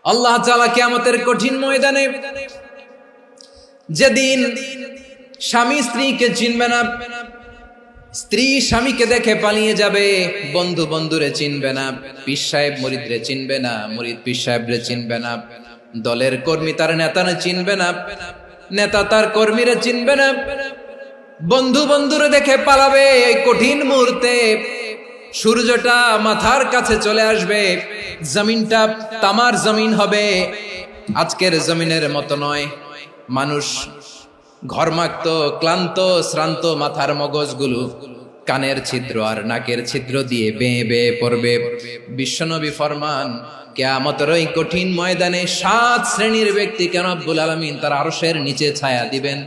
আল্লাহ তাআলা কিয়ামতের কঠিন ময়দানে যেদিন স্বামী স্ত্রীকে চিনবে না, স্ত্রী স্বামীকে দেখে পালিয়ে যাবে, বন্ধু বন্ধুরে চিনবে না, পীর সাহেব মুরিদরে চিনবে না, মুরিদ পীর সাহেবরে চিনবে না, দলের কর্মী তার নেতারে চিনবে না, নেতা তার কর্মীরে চিনবে না, বন্ধু বন্ধুরে দেখে পালাবে। এই কঠিন মুহূর্তে সূর্যটা মাথার কাছে চলে আসবে, জমিনটা তামার জমিন হবে, আজকের জমিনের মতো নয়। মানুষ ঘর্মাক্ত, ক্লান্ত, শ্রান্ত মাথার মগজগুলো কানের ছিদ্র আর নাকের ছিদ্র দিয়ে বেয়ে বেয়ে পড়বে। বিশ্বনবী ফরমান, কিয়ামতের ওই কঠিন ময়দানে 7 শ্রেণীর ব্যক্তিকে রব্বুল আলামিন তার আরশের নিচে ছায়া দিবেন।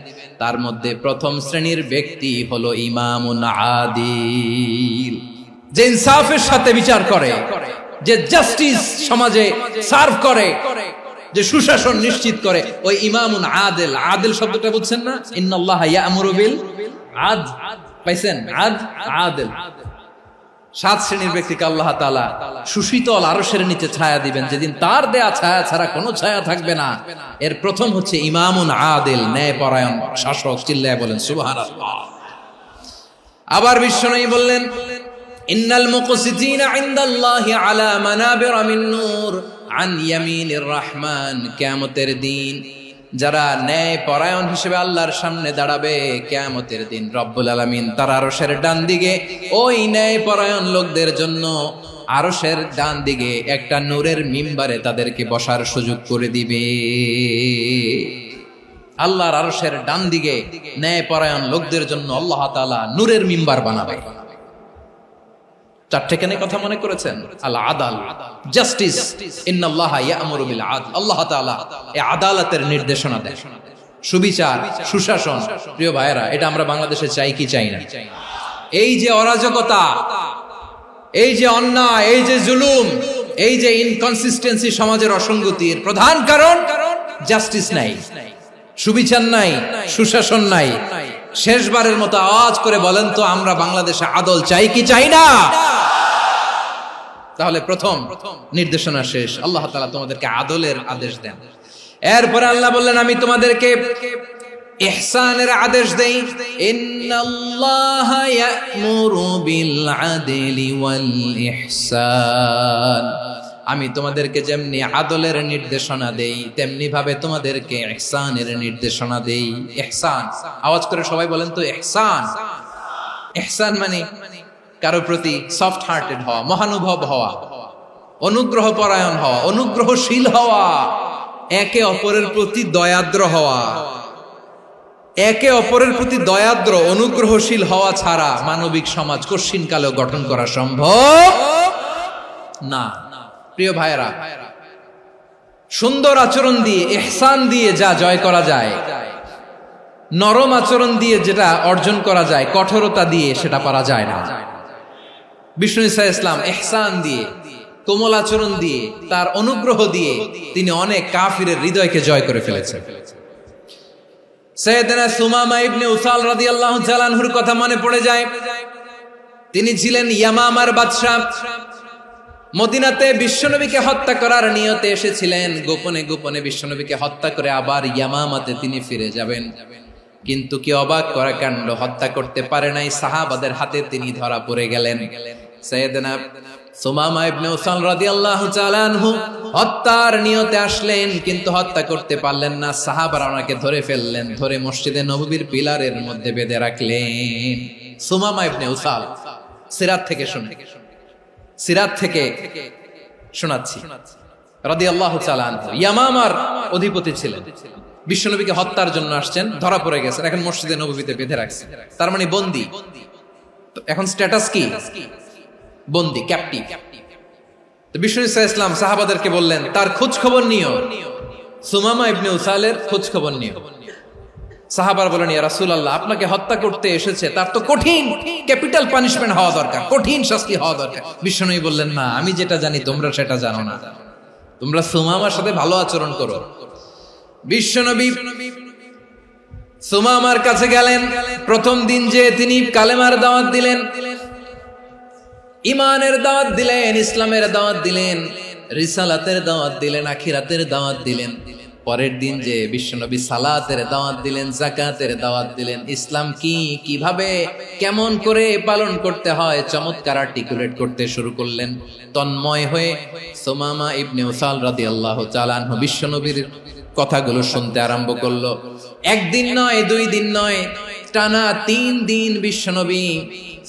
তার মধ্যে প্রথম শ্রেণীর ব্যক্তি হলো ইমামুন আদিল, যে ইনসাফের সাথে বিচার করে, যে জাস্টিস সমাজে সার্ভ করে, যে সুশাসন নিশ্চিত করে, ওই ইমামুন আদিল। আদিল শব্দটা বুঝছেন না? ইন্নাল্লাহা ইয়া'মুরু বিল আদল, পাইছেন? আদিল। 7 শ্রেণীর ব্যক্তিকে আল্লাহ তাআলা সুশীতল আরশের নিচে ছায়া দিবেন, যেদিন তার দেয়া ছায়া ছাড়া কোনো ছায়া থাকবে না। এর প্রথম হচ্ছে ইমামুন আদিল, ন্যায়পরায়ণ শাসক। চিল্লায় বলেন সুবহানাল্লাহ। আবার বিশ্বনবী বললেন, ইন্নাল মুকসিতিনা ইনদাল্লাহি আলা মানাবিরা মিন নূর আন ইয়ামিনির রহমান। কিয়ামতের দিন যারা ন্যায় পরায়ণ হিসেবে আল্লাহর সামনে দাঁড়াবে, কিয়ামতের দিন রব্বুল আলামিন তার আরশের ডান দিকে ওই ন্যায় পরায়ণ লোকদের জন্য আরশের ডান দিকে একটা নূরের মিম্বারে তাদেরকে বসার সুযোগ করে দিবে। আল্লাহর আরশের ডান দিকে ন্যায় পরায়ণ লোকদের জন্য আল্লাহ তাআলা নূরের মিম্বার বানাবে। 4টে কেন কথা মনে করেছেন? আল আদাল, জাস্টিস। ইন্নাল্লাহা ইয়া'মুরু বিল আদল। আল্লাহ তাআলা এই আদালতের নির্দেশনা দেন, সুবিচার, সুশাসন। প্রিয় ভাইয়েরা, এটা আমরা বাংলাদেশে চাই কি চাই না? এই যে অরাজকতা, এই যে অন্যায়, এই যে জুলুম, এই যে ইনকনসিস্টেন্সি সমাজের অসঙ্গতির প্রধান কারণ জাস্টিস নাই, সুবিচার নাই, সুশাসন নাই। শেষবারের মতো আওয়াজ করে বলেন তো, আমরা বাংলাদেশে আদল চাই কি চাই না? তাহলে প্রথম নির্দেশনা শেষ। আল্লাহ তাআলা তোমাদেরকে আদলের আদেশ দেন। এরপরে আল্লাহ বললেন, আমি তোমাদেরকে ইহসানের আদেশ দেই। ইন্নাল্লাহা ইয়া'মুরু বিল আদলি ওয়াল ইহসান। আমি তোমাদেরকে যেমনি আদলের নির্দেশনা দেই, তেমনি ভাবে তোমাদেরকে ইহসানের নির্দেশনা দেই। ইহসান, আওয়াজ করে সবাই বলেন তো ইহসান। ইহসান মানে কারো প্রতি সফট হার্টেড হওয়া, মহানুভব হওয়া, অনুগ্রহ পরায়ণ হওয়া, অনুগ্রহশীল হওয়া, একে অপরের প্রতি দয়াদ্র হওয়া। একে অপরের প্রতি দয়াদ্র, অনুগ্রহশীল হওয়া ছাড়া মানবিক সমাজ কশিনকালেও গঠন করা সম্ভব না। প্রিয় ভাইয়েরা, সুন্দর আচরণ দিয়ে, ইহসান দিয়ে যা জয় করা যায়, নরম আচরণ দিয়ে যেটা অর্জন করা যায়, কঠোরতা দিয়ে সেটা পারা যায় না। বিষ্ণু ঈসা ইসলাম ইহসান দিয়ে, কোমল আচরণ দিয়ে, তার অনুগ্রহ দিয়ে তিনি অনেক কাফিরের হৃদয়কে জয় করে ফেলেছেন। সাইয়েদনা সুমামা ইবনে উসাল রাদিয়াল্লাহু তাআলা আনহুর কথা মনে পড়ে যায়। তিনি ছিলেন ইয়ামামার বাদশা। মদিনাতে বিশ্বনবীকে হত্যা করার নিয়তে এসেছিলেন। গোপনে গোপনে বিশ্বনবীকে হত্যা করে আবার ইয়ামামাতে তিনি ফিরে যাবেন। কিন্তু কি অবাক করা কাণ্ড, হত্যা করতে পারে নাই, সাহাবাদের হাতে তিনি ধরা পড়ে গেলেন। সাইয়েদনা সুমামা ইবনে উসাল রাদিয়াল্লাহু তাআলা আনহু হত্যার নিয়তে আসলেন, কিন্তু হত্যা করতে পারলেন না। সাহাবারা ওনাকে ধরে ফেললেন, ধরে মসজিদে নববীর পিলারের মধ্যে বেঁধে রাখলেন। সুমামা ইবনে উসাল, সিরাত থেকে শুনে, সিরাত থেকে শোনাচ্ছি, রাদিয়াল্লাহু তাআলা আনহু ইয়ামামার অধিপতি ছিলেন। বিশ্বনবীকে হত্যার জন্য আসছেন, ধরা পড়ে গেছেন, এখন মসজিদে নববীতে বেঁধে রাখছেন। তার মানে বন্দী। এখন স্ট্যাটাস কি? বন্দী, ক্যাপটিভ। তো বিষ্ণু ঈসা ইসলাম সাহাবাদেরকে বললেন, তার খোঁজ খবর নিও, সুমামা ইবনে উসালের খোঁজ খবর নিও। সাহাবারা বলেন, ইয়া রাসূলুল্লাহ, আপনাকে হত্যা করতে এসেছে, তার তো কঠিন ক্যাপিটাল পানিশমেন্ট হওয়া দরকার, কঠিন শাস্তি হওয়া দরকার। বিশ্বনবী বললেন, না, আমি যেটা জানি তোমরা সেটা জানো না, তোমরা সুমামার সাথে ভালো আচরণ করো। বিশ্বনবী সুমামার কাছে গেলেন। প্রথম দিন যে তিনি কালেমার দাওয়াত দিলেন, ইমানের দাওয়াত দিলেন, ইসলামের দাওয়াত দিলেন, রিসালাতের দাওয়াত দিলেন, আখিরাতের দাওয়াত দিলেন। পরের দিন যে বিশ্বনবী সালাতের দাওয়াত দিলেন, যাকাতের দাওয়াত দিলেন, ইসলাম কি, কিভাবে, কেমন করে পালন করতে হয় চমৎকার আর্টিকুলেট করতে শুরু করলেন। তন্ময় হয়ে সুমামা ইবনে উসাল রাদিয়াল্লাহু তাআলা আনহু বিশ্বনবীর কথাগুলো শুনতে আরম্ভ করলো। একদিন নয়, 2 দিন নয়, টানা 3 দিন বিশ্বনবী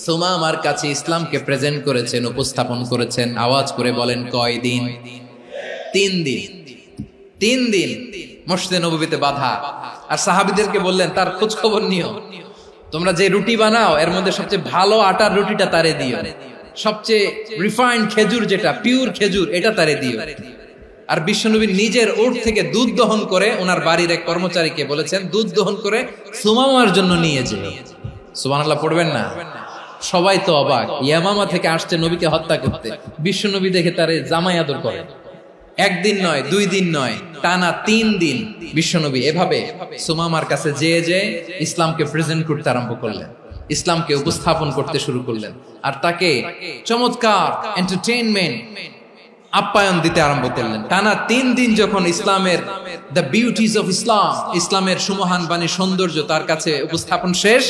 সুমামার কাছে ইসলামকে প্রেজেন্ট করেছেন, উপস্থাপন করেছেন। আওয়াজ করে বলেন, কয় দিন? 3 দিন। 3 দিন মসজিদে নববীতে বাধা। আর সাহাবীদেরকে বললেন, তার খোঁজ খবর নিও, তোমরা যে রুটি বানাও এর মধ্যে সবচেয়ে ভালো আটার রুটিটা তারে দিও, সবচেয়ে রিফাইন্ড খেজুর, যেটা পিওর খেজুর, এটা তারে দিও। আর বিশ্বনবী নিজের উট থেকে দুধ দহন করে ওনার বাড়ির এক কর্মচারীকে বলেছেন, দুধ দহন করে সুমামার জন্য নিয়ে যেও। সুবহানাল্লাহ পড়বেন না? সবাই তো অবাক, ইয়ামামা থেকে আসছে নবীকে হত্যা করতে, বিশ্বনবী দেখে তারে জামাই আদর করে। একদিন নয়, 2 দিন নয়, টানা 3 দিন বিশ্বনবী এভাবে সুমামার কাছে যেয়ে ইসলামকে প্রেজেন্ট করতে আরম্ভ করলেন, ইসলামকে উপস্থাপন করতে শুরু করলেন। আর তাকে চমৎকার এন্টারটেইনমেন্ট, আপ্যায়ন দিতে আরম্ভ করলেন। টানা 3 দিন যখন ইসলামের দ্য বিউটিজ অফ ইসলাম, ইসলামের সুমহান বাণী, সৌন্দর্য তার কাছে উপস্থাপন শেষ,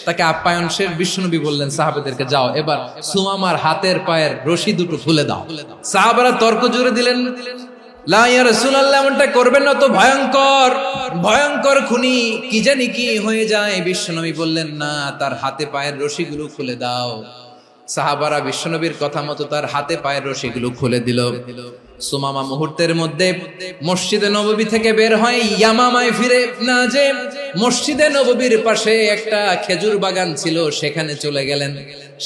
তাকে আপ্যায়ন শেষ, বিশ্বনবী বললেন সাহাবাদেরকে, যাও এবার সুমামার হাতের পায়ের রশি দুটো খুলে দাও। সাহাবারা তর্ক জুড়ে দিলেন, লা ইয়া রাসূলুল্লাহ, এমনটা করবেন না, তো ভয়ঙ্কর ভয়ঙ্কর খুনি, কি জানি কি হয়ে যায়। বিশ্বনবী বললেন, না, তার হাতে পায়ের রশিগুলো খুলে দাও। সাহাবারা বিশ্বনবীর কথা মতো তার হাতে পায়ের রশিগুলো খুলে দিল। সুমামা মুহূর্তের মধ্যে মসজিদে নববী থেকে বের হয়, ইয়ামামায় ফিরে না যে মসজিদে নববীর পাশে একটা খেজুর বাগান ছিল, সেখানে চলে গেলেন।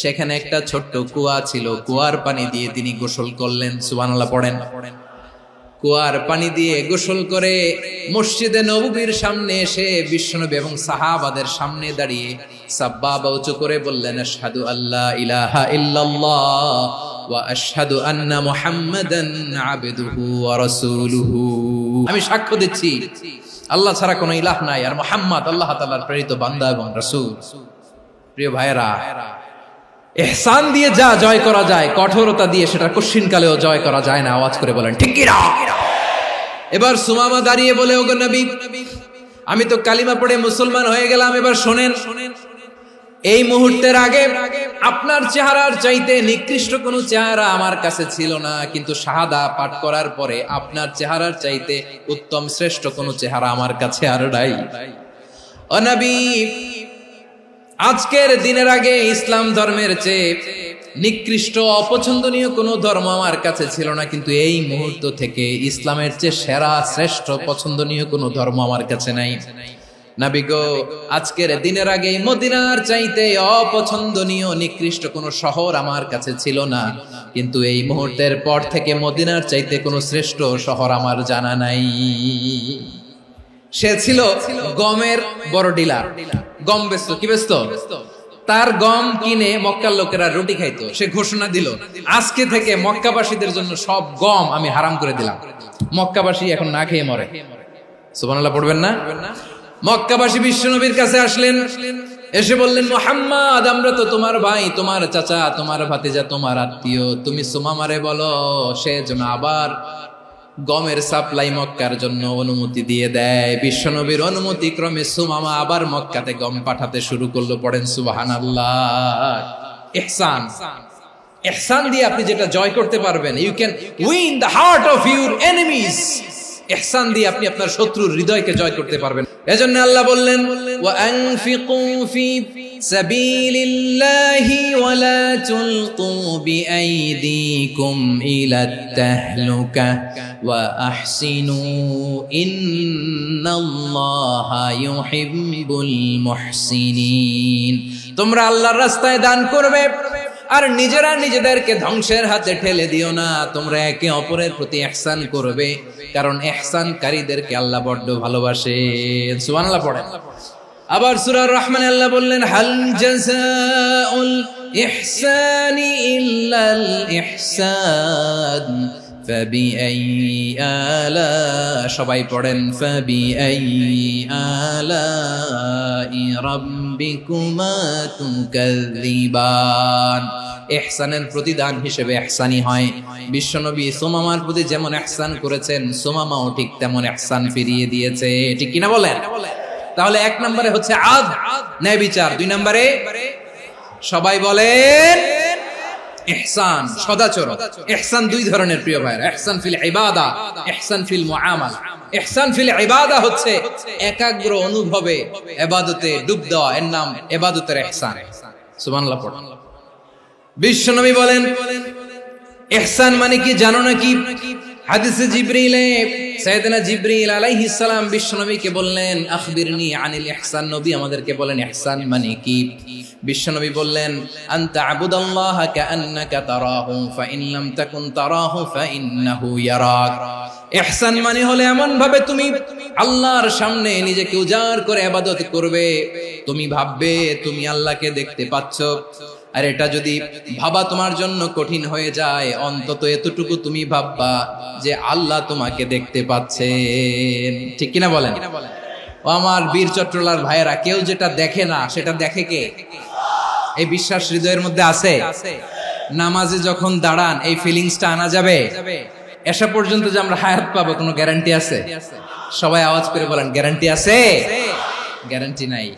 সেখানে একটা ছোট্ট কুয়া ছিল, কুয়ার পানি দিয়ে তিনি গোসল করলেন। সুবহানাল্লাহ পড়েন। কুয়ার পানি দিয়ে গোসল করে মসজিদে নববীর সামনে এসে বিশ্বনবী এবং সাহাবাদের সামনে দাঁড়িয়ে সাব্বাবা উঁচু করে বললেন, আশহাদু আল্লা ইলাহা ইল্লাল্লাহ ওয়া আশহাদু আন্না মুহাম্মাদান আবদুহু ওয়া রাসূলুহু। আমি সাক্ষ্য দিচ্ছি আল্লাহ ছাড়া কোনো ইলাহ নাই, আর মুহাম্মদ আল্লাহ তাআলার প্রেরিত বান্দা এবং রাসূল। প্রিয় ভাইয়েরা, ইহসান দিয়ে যা জয় করা যায়, কঠোরতা দিয়ে সেটা কঠিনকালেও জয় করা যায় না। আওয়াজ করে বলেন, ঠিক কি না? এবার সুমামা দাঁড়িয়ে বলে, ওগো নবী, আমি তো কালিমা পড়ে মুসলমান হয়ে গেলাম, এবার শোনেন, এই মুহূর্তের আগে আপনার চেহারার চাইতে নিকৃষ্ট কোনো চেহারা আমার কাছে ছিল না, কিন্তু শাহাদা পাঠ করার পরে আপনার চেহারার চাইতে উত্তম শ্রেষ্ঠ কোনো চেহারা আমার কাছে আর নাই। ও নবী, আজকের দিনের আগে ইসলাম ধর্মের চেয়ে নিকৃষ্ট অপছন্দনীয় কোনো ধর্ম আমার কাছে ছিল না, কিন্তু এই মুহূর্ত থেকে ইসলামের চেয়ে সেরা শ্রেষ্ঠ পছন্দনীয় কোনো ধর্ম আমার কাছে নাই। নবী গো, আজকের দিনের আগে মদিনার চাইতে অপছন্দনীয় নিকৃষ্ট কোনো শহর আমার কাছে ছিল না, কিন্তু এই মুহূর্তের পর থেকে মদিনার চাইতে কোনো শ্রেষ্ঠ শহর আমার জানা নাই। সে ছিল গমের বড় ডিলার, গম বেচত। কি বেচত? তার গম কিনে মক্কার লোকেরা রুটি খাইতো। সে ঘোষণা দিল, আজকে থেকে মক্কাবাসীদের জন্য সব গম আমি হারাম করে দিলাম, মক্কাবাসী এখন না খেয়ে মরে। সুবহানাল্লাহ পড়বেন না? মক্কাবাসী বিশ্বনবীর কাছে আসলেন, এসে বললেন, মুহাম্মদ, আমরা তো তোমার ভাই, তোমার চাচা, তোমার ভাতিজা, তোমার আত্মীয়, তুমি সুমামারে বলো সে যেন আবার গমের সাপ্লাই মক্কার জন্য অনুমতি দিয়ে দেয়। বিশ্বনবীর অনুমতি ক্রমে সুমামা আবার মক্কাতে গম পাঠাতে শুরু করলো। পড়েন সুবহানাল্লাহ। ইহসান, ইহসান দিয়ে আপনি যেটা জয় করতে পারবেন, you can win the heart of your enemies. ইহসান দিয়ে আপনি আপনার শত্রুর হৃদয়কে জয় করতে পারবেন। এজন্য আল্লাহ বললেন, ওয়া আনফিকু ফি সাবিলিল্লাহি ওয়া লা তুলকু বিআইদিকুম ইলাত তাহলুকা ওয়া আহসিনু ইন্নাল্লাহা ইউহিব্বুল মুহসিনিন। তোমরা আল্লাহর রাস্তায় দান করবে আর নিজেরা নিজেদেরকে ধ্বংসের হাতে ঠেলে দিও না। তোমরা একে অপরের প্রতি ইহসান করবে, কারণ ইহসানকারীদেরকে আল্লাহ বড় ভালোবাসেন। সুবহানাল্লাহ পড়েন। আবার সূরা রহমানে আল্লাহ বললেন, হাল জাযাউল ইহসানি ইল্লাল ইহসান ফাবিআইয়ি আলা, সবাই পড়েন, ফাবিআইয়ি আলাই রাব্বিকুমা তুকাযযিবান। ইহসানের প্রতিদান হিসেবে ইহসানি হয়। বিশ্বনবী সুমামার প্রতি যেমন ইহসান করেছেন, সুমামাও ঠিক তেমন ইহসান ফিরিয়ে দিয়েছে। ঠিক কিনা বলেন? তাহলে এক নম্বরে হচ্ছে আদ, ন্যায় বিচার। দুই নম্বরে সবাই বলেন ইহসান, সদাচরণ। ইহসান দুই ধরনের প্রিয় ভাইরা, ইহসান ফিল ইবাদা, ইহসান ফিল মুআমালা। ইহসান ফিল ইবাদা হচ্ছে একাগ্র অনুভবে ইবাদতে ডুব দেওয়া, এর নাম ইবাদতের ইহসান। সুবহানাল্লাহ পড়ুন। বিশ্বনবী বলেন ইহসান মানে কি জানো নাকি? হাদিসে জিবরিলে সাইয়েদনা জিবরিল আলাইহিস সালাম বিশ্বনবীকে বললেন আখবিরনি আনিল ইহসান। নবী আমাদেরকে বলেন ইহসান মানে কি? বিশ্বনবী বললেন আনতা আবুদাল্লাহা কাআন্নাকা তারাহু ফাইন লাম তাকুন তারাহু ফাইন্নাহু ইয়ারাক। ইহসান মানে হলো এমন ভাবে তুমি আল্লাহর সামনে নিজেকে উজাড় করে ইবাদত করবে, তুমি ভাববে তুমি আল্লাহকে দেখতে পাচ্ছ। আর এটা যদি ভাবা তোমার জন্য কঠিন হয়ে যায়, অন্তত এতটুকু তুমি ভাববা যে আল্লাহ তোমাকে দেখতে পাচ্ছেন। ঠিক কিনা বলেন? ও আমার বীর চট্টলার ভাইয়েরা, কেউ যেটা দেখে না সেটা দেখে কে? এই বিশ্বাস হৃদয়ের মধ্যে আছে? নামাজে যখন দাঁড়ান এই ফিলিংসটা আনা যাবে? এসা পর্যন্ত যে আমরা হায়াত পাবো কোনো গ্যারান্টি আছে? সবাই আওয়াজ করে বলেন গ্যারান্টি আছে? গ্যারান্টি নাই।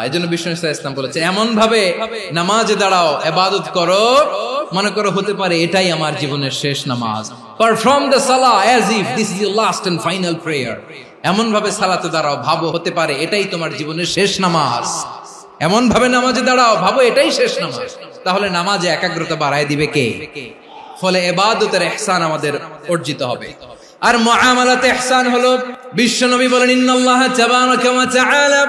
এজন্য বিষ্ণু ইসলাম বলেছে এমন ভাবে নামাজে দাঁড়াও, ইবাদত করো, মনে করো হতে পারে এটাই আমার জীবনের শেষ নামাজ। পারফর্ম দ্য সালাহ as if this is your last and final prayer. এমন ভাবে সালাতে দাঁড়াও, ভাবো হতে পারে এটাই তোমার জীবনের শেষ নামাজ। এমন ভাবে নামাজে দাঁড়াও, ভাবো এটাই শেষ নামাজ। তাহলে নামাজে একাগ্রতা বাড়ায় দিবে কে? ফলে ইবাদতের ইহসান আমাদের অর্জিত হবে। আর মুআমালাতে ইহসান হলো, বিশ্বনবী বলেন ইন্নাল্লাহা তাবারাকা ওয়া তাআলা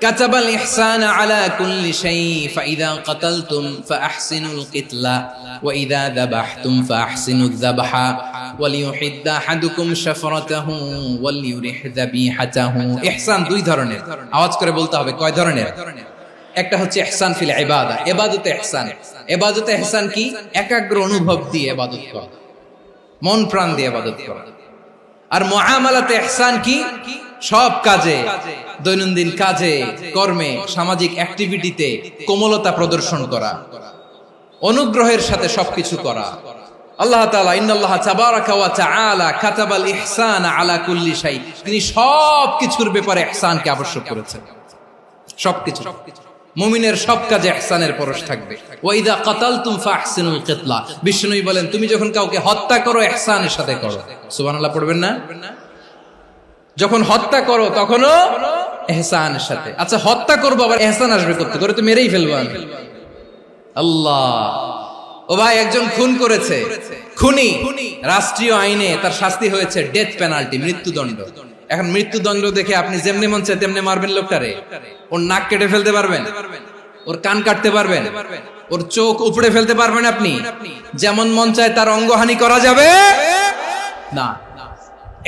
কাতাবাল ইহসানা আলা কুল্লি শাই ফাইযা কাতালতুম ফাআহসিনুল কিতলা ওয়া ইযা যাবাহতুম ফাআহসিনুয যাবহা ওয়ালিয়ুহিদ্দা আহাদুকুম শাফরাতাহু ওয়ালিয়ুরিহ যাবিহাতাহু। ইহসান দুই ধরনের, আওয়াজ করে বলতে হবে কয় ধরনের? একটা হচ্ছে ইহসান ফিল ইবাদা, ইবাদতে ইহসান। ইবাদতে ইহসান কি? একাগ্র অনুভব দিয়ে ইবাদত করা, মন প্রাণ দিয়ে ইবাদত করা। আর মুআমালাতে ইহসান কি? সব কাজে, দৈনন্দিন কাজে, কর্মে, সামাজিক অ্যাক্টিভিটিতে কোমলতা প্রদর্শন করা, অনুগ্রহের সাথে সবকিছু করা। আল্লাহ তাআলা ইন্নাল্লাহা তাবারাকা ওয়া তাআলা কাতাবাল ইহসানা আলা কুল্লি শাই, তিনি সবকিছুর ব্যাপারে ইহসানকে আবশ্যক করেছেন। সবকিছু, মুমিনের সব কাজে ইহসানের পরশ থাকবে। ওয়া ইযা কাতালতুম ফাহসিনুল কিতলা, বিষ্ণুই বলেন তুমি যখন কাউকে হত্যা করো ইহসানের সাথে করো। সুবহানাল্লাহ পড়বেন না? যখন হত্যা করো তখনও ইহসানের সাথে। আচ্ছা হত্যা করবো আবার ইহসান আসবে করতে করে তো মেরেই ফেলবো আমি। আল্লাহ, ও ভাই একজন খুন করেছে, খুনি, রাষ্ট্রীয় আইনে তার শাস্তি হয়েছে ডেথ পেনাল্টি, মৃত্যুদণ্ড। এখন মৃত্যুদণ্ড দেখে আপনি যেমনি মন চায় তেমনি মারবেন লোকটারে? ওর নাক কেটে ফেলতে পারবেন? ওর কান কাটতে পারবেন? ওর চোখ উপড়ে ফেলতে পারবেন আপনি? যেমন মন চায় তার অঙ্গহানি করা যাবে না।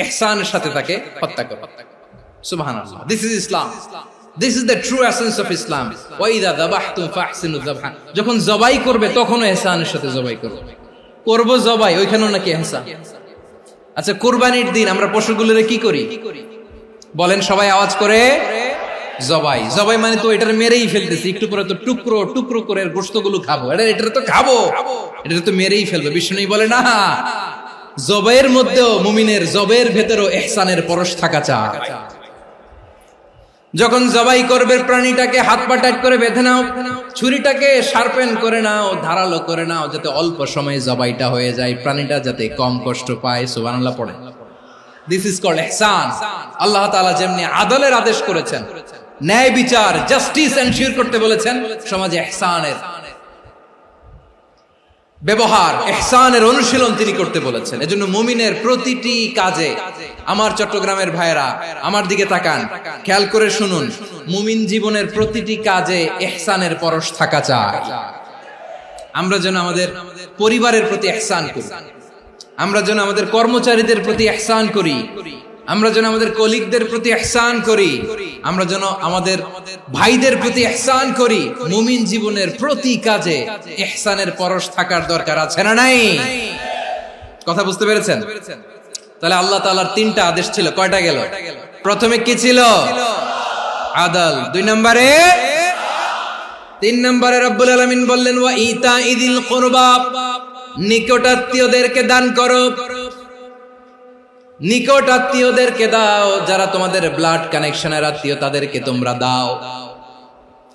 ইহসানের সাথে তাকে হত্যা করো। সুবহানাল্লাহ, this is Islam, this is the true essence of Islam. ওয়া ইযা যাবাহতুম ফাহসিনুয যাবহা, যখন জবাই করবে তখনও ইহসানের সাথে জবাই করবে। করব জবাই, ওইখানেও নাকি ইহসান। আচ্ছা কুরবানির দিন আমরা পশুগুলোরে কি করি বলেন সবাই আওয়াজ করে? জবাই। জবাই মানে তো এটারে মেরেই ফেলতেছি, একটু পরে তো টুকরো টুকরো করে গোশতগুলো খাবো, এটা তো খাবো, এটা তো মেরেই ফেলবে। বিষ্ণু বলে না, জবাইয়ের মধ্যেও মুমিনের জবাইয়ের ভেতরেও ইহসানের পরশ থাকা চাই। যখন জবাই করবে প্রাণীটাকে হাত পা টাইট করে বেঁধে নাও, ছুরিটাকে শার্পেন করে নাও, ধারালো করে নাও, যাতে অল্প সময়ে জবাইটা হয়ে যায়, প্রাণীটা যাতে কম কষ্ট পায়। সুবহানাল্লাহ পড়ে। দিস ইজ কল্ড ইহসান। আল্লাহ তাআলা যেমনি আদলের আদেশ করেছেন, ন্যায় বিচার, জাস্টিস এনশিওর করতে বলেছেন, সমাজে ইহসানের ব্যবহার, ইহসানের অনুশীলন তিনি করতে বলেছেন। এজন্য মুমিনের প্রতিটি কাজে, আমার চট্টগ্রামের ভাইয়েরা আমার দিকে তাকান, খেয়াল করে শুনুন, মুমিন জীবনের প্রতিটি কাজে ইহসানের পরশ থাকা চাই। আমরা যেন আমাদের পরিবারের প্রতি ইহসান করি, আমরা যেন আমাদের কর্মচারীদের প্রতি ইহসান করি, আমরা যেন আমাদের কলিগদের প্রতি ইহসান করি, আমরা যেন আমাদের ভাইদের প্রতি ইহসান করি। মুমিন জীবনের প্রতি কাজে ইহসানের পরশ থাকার দরকার আছে না নাই? কথা বুঝতে পেরেছেন? তাহলে আল্লাহ তাআলার তিনটা আদেশ ছিল, কয়টা গেল? প্রথমে কি ছিল? আদল। দুই নম্বরে তিন নম্বরে রব্বুল আলামিন বললেন ওয়া ইতাইদিল কুরবা, নিকট আত্মীয়দেরকে দান করো। নিকট আত্মীয়দেরকে দাও, যারা তোমাদের ব্লাড কানেকশনের আত্মীয় তাদেরকে তোমরা দাও।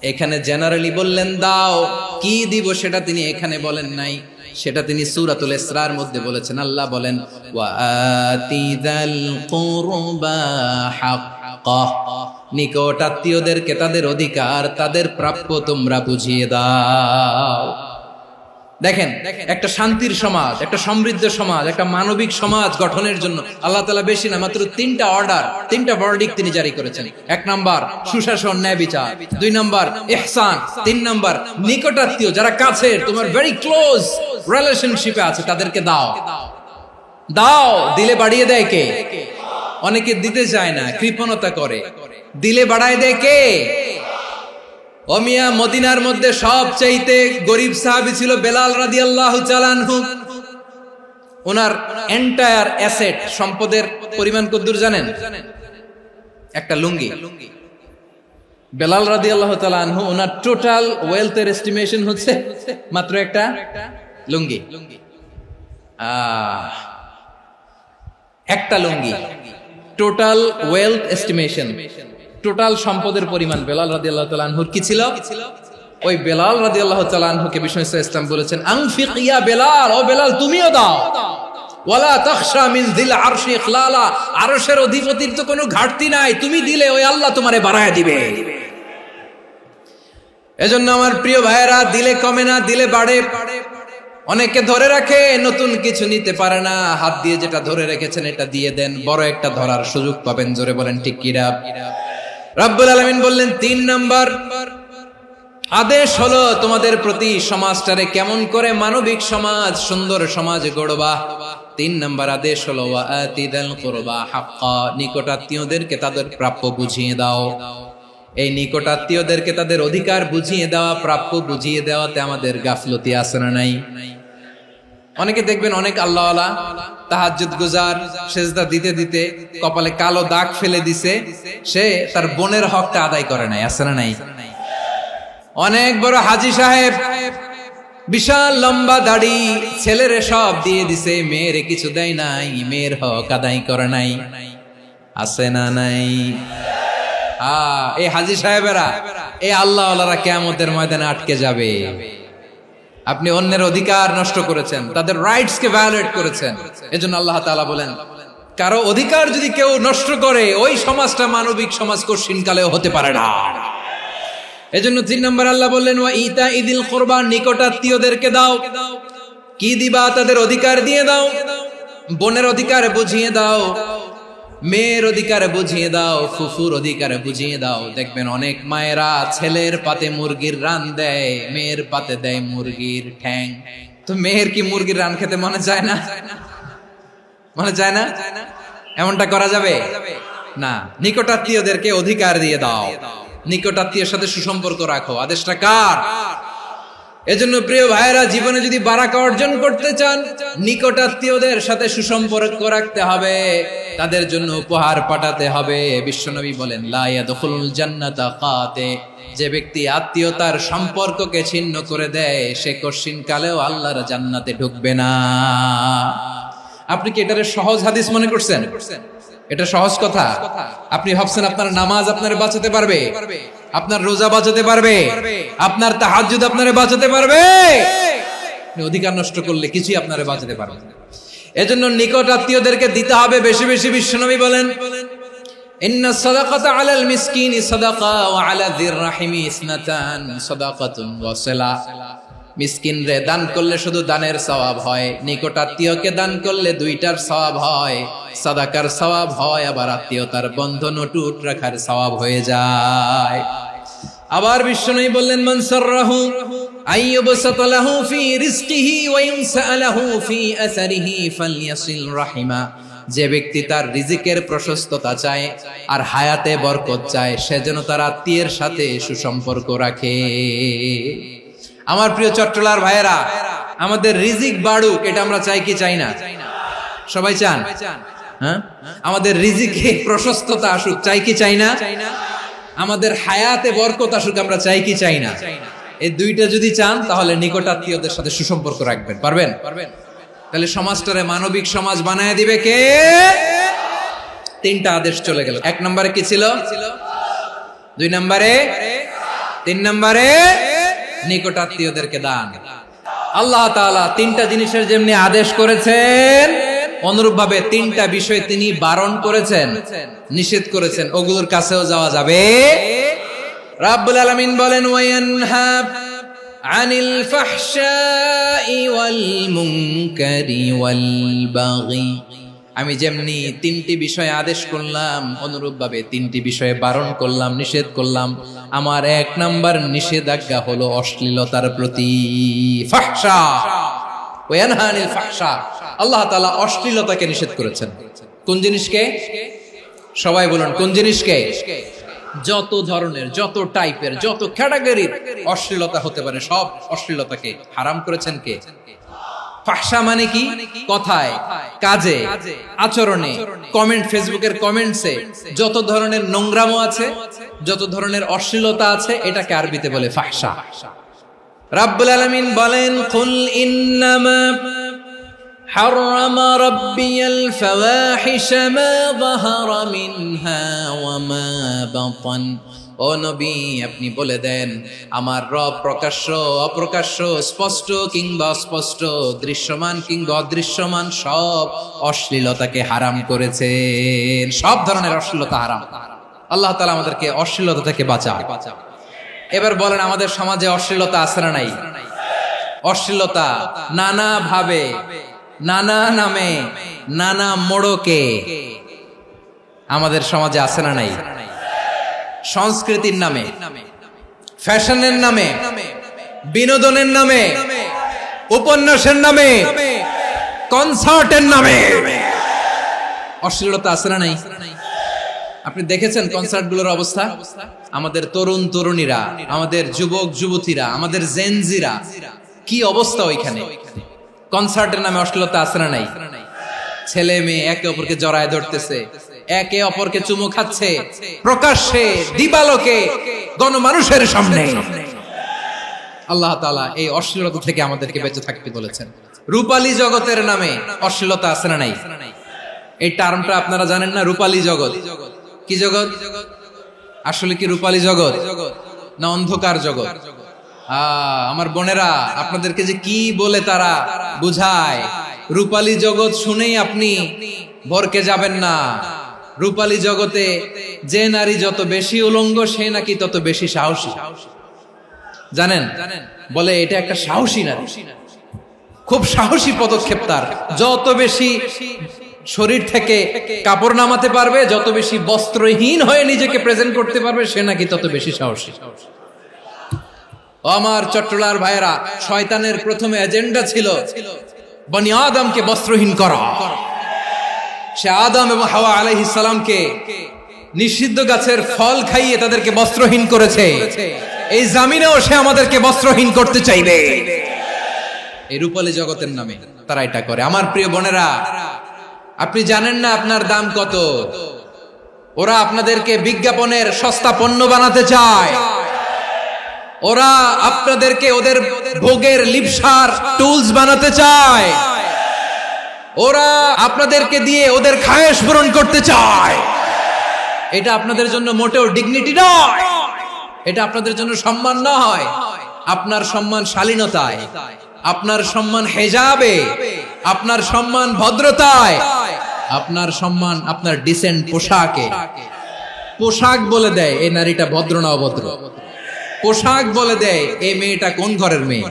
এখানে জেনারেলি বললেন দাও, কি দিব সেটা তিনি এখানে বলেন নাই, সেটা তিনি সূরাতুল ইসরার মধ্যে বলেছেন। আল্লাহ বলেন ওয়া আতিযাল কুরবা হাক্কাহ, নিকট আত্মীয়দেরকে তাদের অধিকার, তাদের প্রাপ্য তোমরা বুঝিয়ে দাও। দেখেন, একটা শান্তির সমাজ, একটা সমৃদ্ধ সমাজ, একটা মানবিক সমাজ গঠনের জন্য আল্লাহ তাআলা বেশি না, মাত্র তিনটা অর্ডার, তিনটা ভার্ডিক্ট তিনি জারি করেছেন। এক নাম্বার সুশাসন, ন্যায় বিচার। দুই নাম্বার ইহসান। তিন নাম্বার নিকটাত্মীয়, যারা কাছের, তোমার ভেরি ক্লোজ রিলেশনশিপে আছে, তাদেরকে দাও। দাও, দিলে বাড়িয়ে দেয় কে? অনেকে দিতে চায় না, কৃপণতা করে। দিলে বাড়ায় দেয় কে? ও মিয়া, মদিনার মধ্যে সবচাইতে গরিব সাহাবী ছিল বেলাল রাদিয়াল্লাহু তাআলা আনহু। ওনার এন্টায়ার অ্যাসেট, সম্পদের পরিমাণ কতদূর জানেন? একটা লুঙ্গি। বেলাল রাদিয়াল্লাহু তাআলা আনহু, ওনার টোটাল ওয়েলথের এস্টিমেশন হচ্ছে মাত্র একটা লুঙ্গি। একটা লুঙ্গি, টোটাল ওয়েলথ এস্টিমেশন, টোটাল সম্পদের পরিমাণ বেলাল রাদিয়াল্লাহু তাআলা আনহুর কি ছিল? ওই বেলাল রাদিয়াল্লাহু তাআলা আনহুকে বিষ্ণু ইসলাম বলেছেন আনফিক ইয়া বেলাল, ও বেলাল তুমিও দাও। ওয়ালা তাখশা মিন যিল আরশি ইখলালা, আরশের অধিপতির তো কোনো ঘাটতি নাই, তুমি দিলে ওই আল্লাহ তোমারে বাড়ায় দিবে। এজন্য আমার প্রিয় ভাইয়েরা, দিলে কমে না, দিলে বাড়ে। অনেকে ধরে রাখে, নতুন কিছু নিতে পারে না, হাত দিয়ে যেটা ধরে রেখেছেন এটা দিয়ে দেন, বড় একটা ধরার সুযোগ পাবেন। জোরে বলেন ঠিক কিনা? রব্বুল আলামিন বললেন তিন নাম্বার আদেশ হলো তোমাদের প্রতি, সমাজটারে কেমন করে মানবিক সমাজ, সুন্দর সমাজ গড়বা। তিন নাম্বার আদেশ হলো ওয়া আতিদাল কুরবা হাক্কা, নিকট আত্মীয়দেরকে তাদের প্রাপ্য বুঝিয়ে দাও। এই নিকট আত্মীয়দেরকে তাদের অধিকার বুঝিয়ে দেওয়া, প্রাপ্য বুঝিয়ে দেওয়াতে আমাদের গাফলতি আছে না নাই? অনেকে দেখবেন অনেক আল্লাহওয়ালা, তাহাজ্জুদ গুজার, সেজদা দিতে দিতে কপালে কালো দাগ ফেলে দিছে, সে তার বোনের হকটা আদায় করে নাই, আছে না নাই? অনেক বড় হাজী সাহেব, বিশাল লম্বা দাড়ি, ছেলেরে সব দিয়ে দিছে, মেয়েরে কিছু দেয় নাই, মেয়ের হক আদায় করে নাই, আছে না নাই? এই হাজী সাহেবেরা, এই আল্লাহওয়ালারা কিয়ামতের ময়দানে আটকে যাবে। আপনি অন্যের অধিকার নষ্ট করেছেন, তাদের রাইটস কে ভায়োলেট করেছেন। এজন্য আল্লাহ তাআলা বলেন, কারো অধিকার যদি কেউ নষ্ট করে, ওই সমাজটা মানবিক সমাজ কঠিনকালেও হতে পারে না। এজন্য তিন নম্বর আল্লাহ বললেন ওয়া ইতাইদিল কুরবা, নিকট আত্মীয়দেরকে দাও। কি দিবা? তাদের অধিকার দিয়ে দাও। বোনের অধিকার বুঝিয়ে দাও, মেয়ের অধিকার বুঝিয়ে দাও, ফুফুর অধিকার বুঝিয়ে দাও। দেখবেন অনেক মায়েরা ছেলের পাতে মুরগির রান দেয়, মেয়ের পাতে দেয় মুরগির ঠ্যাং। তো মেয়ের কি মুরগির রান খেতে মনে চায় না? মনে চায় না? এমনটা করা যাবে না। নিকটাত্মীয়দেরকে অধিকার দিয়ে দাও, নিকটাত্মীয়ের সাথে সুসম্পর্ক রাখো। আদেশটা কার? এজন্য প্রিয় ভাইয়েরা, জীবনে যদি বারাকা অর্জন করতে চান, নিকটাত্মীয়দের সাথে সুসম্পর্ক রাখতে হবে, তাদের জন্য উপহার পাঠাতে হবে। বিশ্বনবী বলেন লা ইয়াদখুলুল জান্নাতা কাতে, যে ব্যক্তি আত্মীয়তার সম্পর্ককে ছিন্ন করে দেয়, সে কঠিন কালেও আল্লাহর জান্নাতে ঢুকবে না। আপনি কি এটারে সহজ হাদিস মনে করছেন? এটা সহজ কথা? আপনি ভাবছেন আপনার নামাজ আপনারে বাঁচাতে পারবে, আপনার রোজা বাঁচাতে পারবে, আপনার তাহাজ্জুদ আপনারে বাঁচাতে পারবে? অধিকার নষ্ট করলে কিছুই আপনারে বাঁচাতে পারবে না। এজন্য নিকট আত্মীয়দেরকে দিতে হবে বেশি বেশি। বিশ্বনবী বলেন ইন্না সাদাকাতা আলাল মিসকিনি সাদাকা ওয়া আলা যির রাহিমি ইসনাতান সাদাকাতুন ওয়া সিলা। মিসকিন রে দান করলে শুধু দানের সওয়াব হয়, নিকট আত্মীয়কে দান করলে দুইটার সওয়াব হয়, সাদাকার সওয়াব হয়, আবার আত্মীয়তার বন্ধন অটুট রাখার সওয়াব হয়ে যায়। আবার বিশ্বনবী বললেন মান সাররাহু আইয়ুবসাতা লাহু ফি রিজকিহি ওয়া ইনসালাহু ফি আসারিহি ফালইয়াসিল রাহিমা। যে ব্যক্তি তার রিজিকের প্রশস্ততা চায় আর হায়াতে বরকত চায়, সে যেন তার আত্মীয়ের সাথে সুসম্পর্ক রাখে। আমার প্রিয় চট্টলার ভাইয়েরা, আমাদের রিজিক বাড়ুক, এটা আমরা চাই কি চাই না? সবাই চান? হ্যাঁ, আমাদের রিজিকে প্রশস্ততা আসুক, চাই কি চাই না? আমাদের হায়াতে বরকত আসুক, আমরা চাই কি চাই না? এই দুইটা যদি চান তাহলে নিকটাত্মীয়দের সাথে সুসম্পর্ক রাখবেন। পারবেন? তাহলে সমাজটারে মানবিক সমাজ বানায় দিবে কে? তিনটা আদেশ চলে গেল। 1 নম্বরে কি ছিল? 2 নম্বরে, 3 নম্বরে নিকটাত্মীয়দেরকে দান। আল্লাহ তাআলা তিনটা জিনিসের যেমনি আদেশ করেছেন, অনুরূপ ভাবে তিনটা বিষয় তিনি বারণ করেছেন, নিষেধ করেছেন। ওগুলোর কাছেও যাওয়া যাবে। রাব্বুল আলামিন বলেন, ওয়ায়ানহা আনিল ফাহশাই ওয়াল মুনকারি ওয়াল বাগি। আমি যেমনি তিনটি বিষয়ে আদেশ করলাম, অনুরূপ ভাবে তিনটি বিষয়ে বারণ করলাম, নিষেধ করলাম। আমার 1 নাম্বার নিষেধাজ্ঞা হলো অশ্লীলতার প্রতি। ফাহশা, ওয়ায়ানহা আনিল ফাহশা, আল্লাহ তাআলা অশ্লীলতাকে নিষেধ করেছেন। কোন জিনিসকে? সবাই বলুন, কোন জিনিসকে? যত ধরনের, যত টাইপের, যত ক্যাটাগরির অশ্লীলতা হতে পারে সব অশ্লীলতাকে হারাম করেছেন কে? ফাহশা মানে কি? কথায়, কাজে, আচরণে, কমেন্ট, ফেসবুকের কমেন্টসে যত ধরনের নোংরামো আছে, যত ধরনের অশ্লীলতা আছে, এটাকে আরবিতে বলে ফাহশা। রাব্বুল আলামিন বলেন, কুল ইন্নামা حرم ربي الفواحش ما ظهر منها وما بطن। ও নবী, আপনি বলে দেন, আমার রব প্রকাশ্য, অপ্রকাশ্য, স্পষ্ট কিংবা অস্পষ্ট, দৃশ্যমান কিংবা অদৃশ্যমান সব অশ্লীলতাকে হারাম করেছেন। সব ধরনের অশ্লীলতা হারাম। আল্লাহ তাআলা আমাদেরকে অশ্লীলতা থেকে বাঁচান। এবার বলেন, আমাদের সমাজে অশ্লীলতা আছে না নাই? অশ্লীলতা নানা ভাবে, নানা নামে, নানা মোড়কে আমাদের সমাজে আছে না নাই? সংস্কৃতির নামে, ফ্যাশনের নামে, বিনোদনের নামে, উপন্যাসের নামে, কনসার্টের নামে অশ্লীলতা আছে না নাই? আপনি দেখেছেন কনসার্টগুলোর অবস্থা? আমাদের তরুণ তরুণীরা, আমাদের যুবক যুবতীরা, আমাদের জেনজিরা, কি অবস্থা ওইখানে? কনসার্টের নামে অশ্লীলতা আছে না নাই? ছেলে মেয়ে একে অপরকে জড়ায় ধরতেছে, একে অপরকে চুমু খাচ্ছে, প্রকাশ্যে, দিবালোকে, গণমানুষের সামনে। আল্লাহ তাআলা এই অশ্লীলতা থেকে আমাদেরকে বেঁচে থাকতে বলেছেন। রূপালী জগতের নামে অশ্লীলতা আছে না নাই? এই টার্মটা আপনারা জানেন না? রূপালী জগৎ কি জগৎ? আসলে কি রূপালী জগৎ না অন্ধকার জগৎ? আমার বোনেরা, আপনাদেরকে যে কি বলে তারা বুঝায়, রূপালী জগৎ শুনেই আপনি ভরকে যাবেন না। রূপালী জগতে যে নারী যত বেশি উলঙ্গ, সে নাকি তত বেশি সাহসী। জানেন? বলে এটা একটা সাহসী নারী, খুব সাহসী পদক্ষেপ তার। যত বেশি শরীর থেকে কাপড় নামাতে পারবে, যত বেশি বস্ত্রহীন হয়ে নিজেকে প্রেজেন্ট করতে পারবে, সে নাকি তত বেশি সাহসী। আমার চট্টলার ভাইয়েরা, শয়তানের প্রথমে এজেন্ডা ছিল বনি আদমকে বস্ত্রহীন করা। সে আদম এবং হাওয়া আলাইহিস সালামকে নিষিদ্ধ গাছের ফল খাইয়ে তাদেরকে বস্ত্রহীন করেছে। এই জামিনেও সে আমাদেরকে বস্ত্রহীন করতে চাইবে। এই রূপালী জগতের নামে তারা এটা করে। আমার প্রিয় বোনেরা, আপনি জানেন না আপনার দাম কত। ওরা আপনাদেরকে বিজ্ঞাপনের সস্তা পণ্য বানাতে চায়। ওরা আপনাদেরকে ওদের ভোগের লিপসার টুলস বানাতে চায়। ওরা আপনাদেরকে দিয়ে ওদের খায়েশ পূরণ করতে চায়। এটা আপনাদের জন্য মোটেও ডিগনিটি নয়, এটা আপনাদের জন্য সম্মান নয়। আপনার সম্মান শালীনতায়, আপনার সম্মান হেজাবে, আপনার সম্মান ভদ্রতায়, আপনার সম্মান আপনার ডিসেন্ট পোশাকে। পোশাক বলে দেয় এই নারীটা ভদ্র না অভদ্র। পোশাক বলে দেয় এই মেয়েটা কোন ঘরের মেয়ে।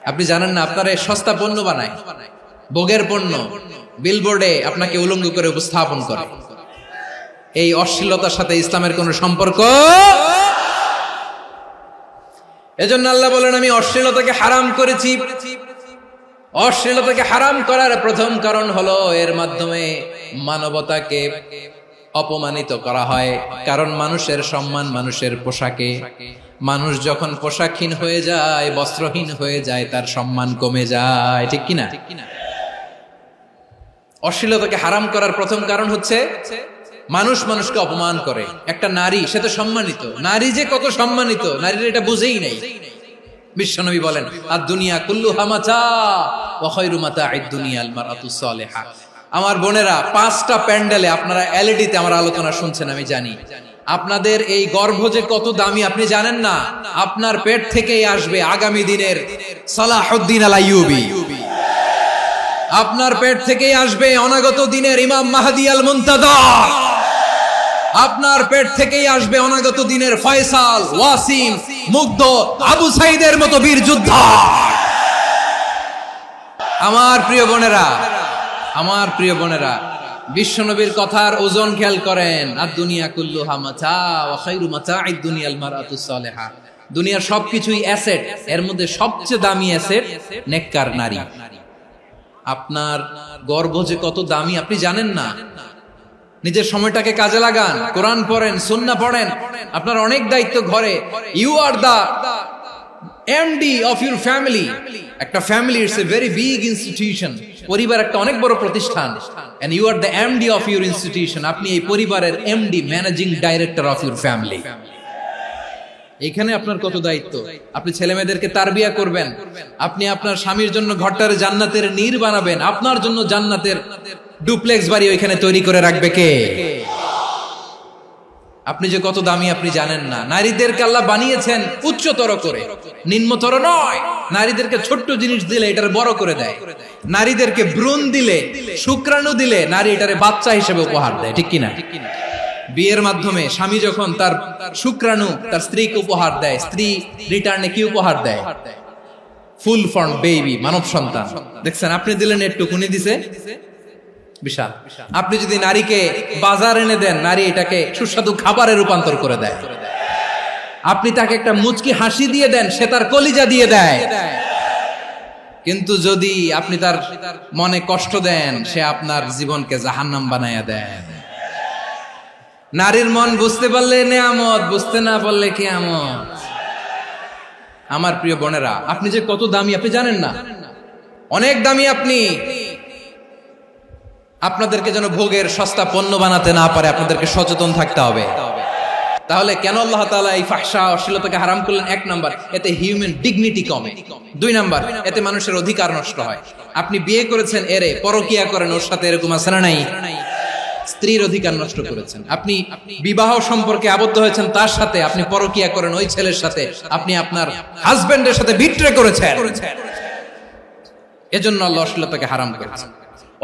আপনি জানেন না, আপনারা সস্তা পণ্য বানায়, ভোগের পণ্য, বিলবোর্ডে আপনাকে উলঙ্গ করে উপস্থাপন করে। এই অশ্লীলতার সাথে ইসলামের কোন সম্পর্ক। এজন্য আল্লাহ বলেন, আমি অশ্লীলতাকে হারাম করেছি। অশ্লীলতাকে হারাম করার প্রথম কারণ হলো এর মাধ্যমে মানবতাকে অপমানিত করা হয়। কারণ মানুষের সম্মান মানুষের পোশাকে। মানুষ যখন পোশাকহীন হয়ে যায়, বস্ত্রহীন হয়ে যায়, তার সম্মান কমে যায়। ঠিক কিনা? অশ্লীলতাকে হারাম করার প্রথম কারণ হচ্ছে মানুষ মানুষকে অপমান করে। একটা নারী, সে তো সম্মানিত, নারী যে কত সম্মানিত নারীরা এটা বুঝেই নাই। বিশ্বনবী বলেন আদ-দুনিয়া কুল্লুহা মাতা ওয়া খায়রু মাতা'আদ দুনিয়া আল মারআতুস সালিহা। আমার বোনেরা, 5টা প্যান্ডেলে আপনারা এলইডিতে আমার আলোচনা শুনছেন, আমি জানি। আপনাদের এই গর্ভ যে কত দামি আপনি জানেন না। আপনার পেট থেকেই আসবে আগামী দিনের সালাহুদ্দিন আল আইয়ুবী। আপনার পেট থেকেই আসবে অনাগত দিনের ইমাম মাহদী আল মুনতাযর। আপনার পেট থেকেই আসবে অনাগত দিনের ফয়সাল, ওয়াসিম, মুগ্ধ, আবু সাইদের মতো বীর যোদ্ধা। আমার প্রিয় বোনেরা, আমার প্রিয় বোনেরা, বিশ্বনবীর কথার ওজন খেয়াল করেন। আদ-দুনিয়া কুল্লুহা মাতা ওয়া খায়রু মাতা'আদ দুনিয়া আল মারআতুস সালিহা। দুনিয়ার সবকিছুই অ্যাসেট, এর মধ্যে সবচেয়ে দামি অ্যাসেট নেককার নারী। আপনার গর্ভ যে কত দামি আপনি জানেন না। নিজের সময়টাকে কাজে লাগান, কোরআন পড়েন, সুন্নাহ পড়েন। আপনার অনেক দায়িত্ব ঘরে। You are the MD of your family. একটা family it's a very big institution. পরিবার একটা অনেক বড় প্রতিষ্ঠান, and you are the MD of your institution. আপনি এই পরিবারের MD, managing director of your family. এখানে আপনার কত দায়িত্ব। আপনি ছেলে মেয়েদেরকে তারবিয়া করবেন, আপনি আপনার স্বামীর জন্য ঘরটারে জান্নাতের নীর বানাবেন, আপনার জন্য জান্নাতের ডুপ্লেক্স বাড়ি ওইখানে তৈরি করে রাখবে কে? আপনি যে কত দামি আপনি জানেন না। নারীদেরকে আল্লাহ বানিয়েছেন উচ্চতর করে, নিম্নতর নয়। নারীদেরকে ছোট্ট জিনিস দিলে এটারে বড় করে দেয়। নারীদেরকে ভ্রূণ দিলে, শুক্রাণু দিলে নারী এটারে বাচ্চা হিসেবে উপহার দেয়, ঠিক কিনা? বিয়ের মাধ্যমে স্বামী যখন তার শুক্রাণু তার স্ত্রীকে উপহার দেয়, স্ত্রী রিটার্নে কি উপহার দেয়? ফুল ফর্ম বেবি, মানব সন্তান। দেখছেন, আপনি দিলেন একটুকুনি, দিছে বিশাল। আপনি যদি নারীকে বাজার এনে দেন, নারী এটাকে সুস্বাদু খাবারে রূপান্তর করে দেয়। আপনি তাকে একটা মুচকি হাসি দিয়ে দেন, সে তার কলিজা দিয়ে দেয়। কিন্তু যদি আপনি তার মনে কষ্ট দেন, সে আপনার জীবনকে জাহান্নাম বানায়া দেয়। নারীর মন বুঝতে পারলে নেয়ামত, বুঝতে না পারলে কিয়ামত। আমার প্রিয় বোনেরা, আপনি যে কত দামি আপনি জানেন না। অনেক দামি আপনি। আপনাদেরকে যেন ভোগের সস্তা পণ্য বানাতে না পারে, আপনাদেরকে সচেতন থাকতে হবে। তাহলে কেন আল্লাহ তাআলা এই ফাহশা, অশ্লীলতাকে হারাম করলেন? 1 নাম্বার, এতে হিউম্যান ডিগনিটি কমে। 2 নাম্বার, এতে মানুষের অধিকার নষ্ট হয়। আপনি বিয়ে করেছেন, এরে পরকিয়া করেন, ওর সাথে এরকম আছে না নাই? স্ত্রীর অধিকার নষ্ট করেছেন। আপনি বিবাহ সম্পর্কে আবদ্ধ হয়েছেন তার সাথে, আপনি পরকিয়া করেন ওই ছেলের সাথে, আপনি আপনার হাজবেন্ডের সাথে বিট্রে করেছেন। এজন্য আল্লাহ অশ্লীলতাকে হারাম করেছেন।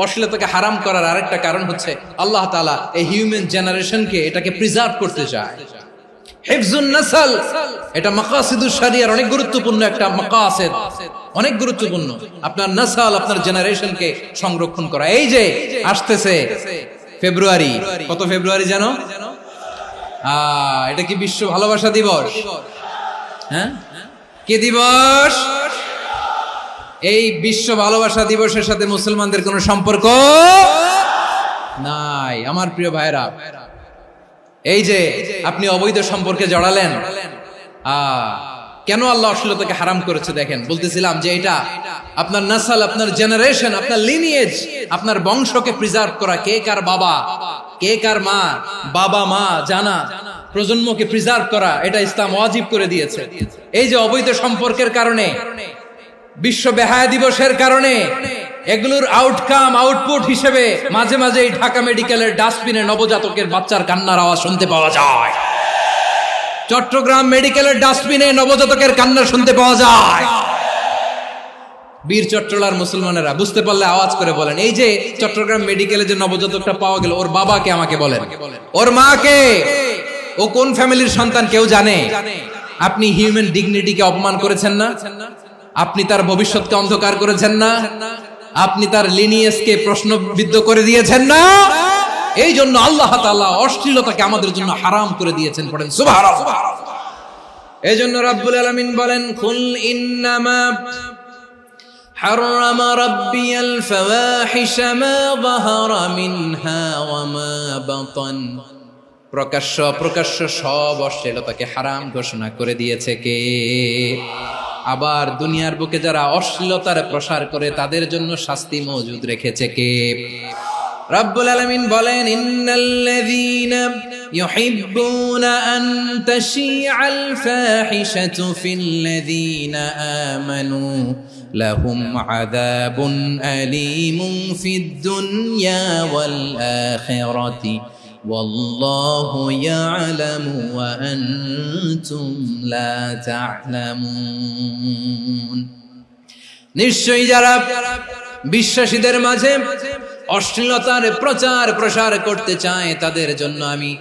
অশ্লীলতাকে হারাম করার আরেকটা কারণ হচ্ছে আল্লাহ তাআলা এই হিউম্যান জেনারেশনকে এটাকে প্রিজার্ভ করতে চায়। হিফজুন নাসল, এটা মাকাসিদুশ শরিয়ার অনেক গুরুত্বপূর্ণ একটা মাকাসিদ, অনেক গুরুত্বপূর্ণ। আপনার নাসল, আপনার জেনারেশনকে সংরক্ষণ করা। এই যে আসতেছে ফেব্রুয়ারি, কত ফেব্রুয়ারি জানো? এটা কি বিশ্ব ভালোবাসা দিবস? হ্যাঁ, কি দিবস? এই বিশ্ব ভালোবাসা দিবসের সাথে মুসলমানদের কোনো সম্পর্ক নাই। আমার প্রিয় ভাইরা, এই যে আপনি অবৈধ সম্পর্কে জড়ালেন, কেন আল্লাহ অশ্লীলতাকে হারাম করেছে দেখেন। বলতেছিলাম যে এটা আপনার নাসল, আপনার জেনারেশন, আপনার লিনিয়েজ, আপনার বংশকে প্রিজার্ভ করা। কে কার বাবা, কে কার মা, বাবা মা জানা, প্রজন্মকে প্রিজার্ভ করা, এটা ইসলাম ওয়াজিব করে দিয়েছে। এই যে অবৈধ সম্পর্কের কারণে, বিশ্ব বেহায়া দিবসের কারণে, এগুলোর আউটকাম, আউটপুট হিসেবে মাঝে মাঝে এই ঢাকা মেডিকেলের ডাস্টবিনে নবজাতকের বাচ্চার কান্নার আওয়াজ শুনতে পাওয়া যায়। চট্টগ্রাম মেডিকেলের ডাস্টবিনে নবজাতকের কান্না শুনতে পাওয়া যায়। বীর চট্টলার মুসলমানেরা বুঝতে পারলে আওয়াজ করে বলেন, এই যে চট্টগ্রাম মেডিকেলে যে নবজাতকটা পাওয়া গেল, ওর বাবাকে আমাকে বলেন, ওর মাকে, ও কোন ফ্যামিলির সন্তান কেউ জানে? আপনি হিউম্যান ডিগনিটিকে অপমান করেছেন না? আপনি তার ভবিষ্যৎকে অন্ধকার করেছেন না? আপনি তার লিনিয়েজকে প্রশ্নবিদ্ধ করে দিয়েছেন না? এই জন্য আল্লাহ তাআলা অশ্লীলতাকে আমাদের জন্য হারাম করে দিয়েছেন। পড়েন সুবহানাল্লাহ। এই জন্য রাব্বুল আলামিন বলেন, কুল ইন্নামা হারাম রাব্বিয়াল ফাওয়াহিশা মা যাহারা মিনহা ওয়া মা বাতান। প্রকাশ্য অপ্রকাশ্য সব অশ্লীলতাকে হারাম ঘোষণা করে দিয়েছে কে? আবার দুনিয়ার বুকে যারা অশ্লীলতার প্রসার করে তাদের জন্য শাস্তি মজুদ রেখেছে কে? রাব্বুল আলামিন বলেন, ইন্নাল্লাযীনা يحبون أن تشيع الفاحشة في الذين آمنوا لهم عذاب أليم في الدنيا والآخرة والله يعلم وأنتم لا تعلمون নিশ্চয়ই যারা বিশ্বাসীদের মাঝে অশ্লীলতার প্রচার প্রসার করতে চায় তাদের জন্য আমি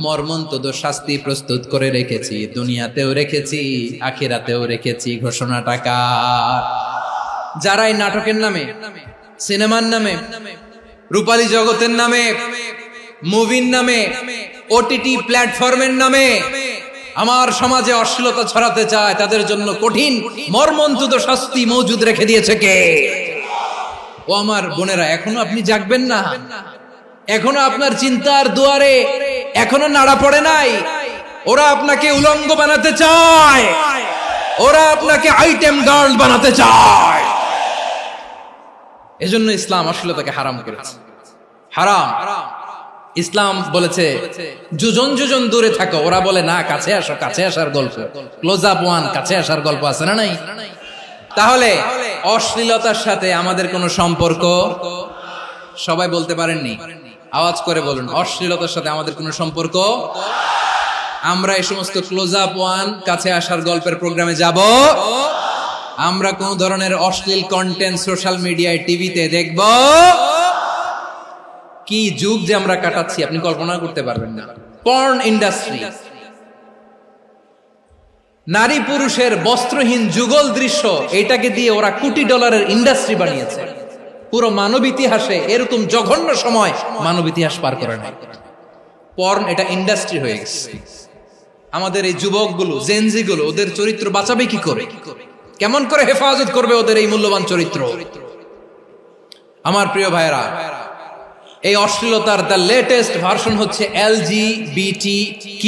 মর্মন্তুদ শাস্তি প্রস্তুত করে রেখেছি, দুনিয়াতেও রেখেছি, আখিরাতেও রেখেছি। ঘোষণাটা কার? যারা এই নাটকের নামে, সিনেমার নামে, রূপালী জগতের নামে, মুভির নামে, ওটিটি প্ল্যাটফর্মের নামে আমার সমাজে অশ্লীলতা ছড়াতে চায় তাদের জন্য কঠিন মর্মন্তুদ শাস্তি মজুদ রেখে দিয়েছে কে? ও আমার বোনেরা, এখনো আপনি জাগবেন না? এখনো আপনার চিন্তার দুয়ারে এখনো নাড়া পড়ে নাই? ওরা আপনাকে উলঙ্গ বানাতে চায়, ওরা আপনাকে আইটেম গার্ল বানাতে চায়। এজন্য ইসলাম অশ্লীলতাকে হারাম করেছে। হারাম। ইসলাম বলেছে যোজন যোজন দূরে থাকো, ওরা বলে না কাছে আসো, কাছে আসার গল্প, ক্লোজ আপ ওয়ান, কাছে আসার গল্প আছে না নাই? তাহলে অশ্লীলতার সাথে আমাদের কোনো সম্পর্ক? সবাই বলতে পারেননি, আওয়াজ করে বলুন, অশ্লীলতার সাথে আমাদের কোনো সম্পর্ক? আমরা এই সমস্ত ক্লোজ আপ ওয়ান, কাছে আসার গল্পের প্রোগ্রামে যাব? আমরা কোন ধরনের অশ্লীল কন্টেন্ট সোশ্যাল মিডিয়ায়, টিভিতে দেখব? কি যুগ যে আমরা কাটাচ্ছি আপনি কল্পনা করতে পারবেন না। পর্ন ইন্ডাস্ট্রি, নারী পুরুষের বস্ত্রহীন যুগল দৃশ্য, এটাকে দিয়ে ওরা কোটি ডলারের ইন্ডাস্ট্রি বানিয়েছে। পুরো মানব ইতিহাসে এরকম জঘন্য সময় মানব ইতিহাস পার করে নাই। পর্ন এটা ইন্ডাস্ট্রি হয়ে গেছে। আমাদের এই যুবকগুলো, জেনজি গুলো, ওদের চরিত্র বাঁচাবে কি করে? কেমন করে হেফাজত করবে ওদের এই মূল্যবান চরিত্র? আমার প্রিয় ভাইরা, এই অশ্লীলতার দ্য লেটেস্ট ভার্সন হচ্ছে LGBTQ,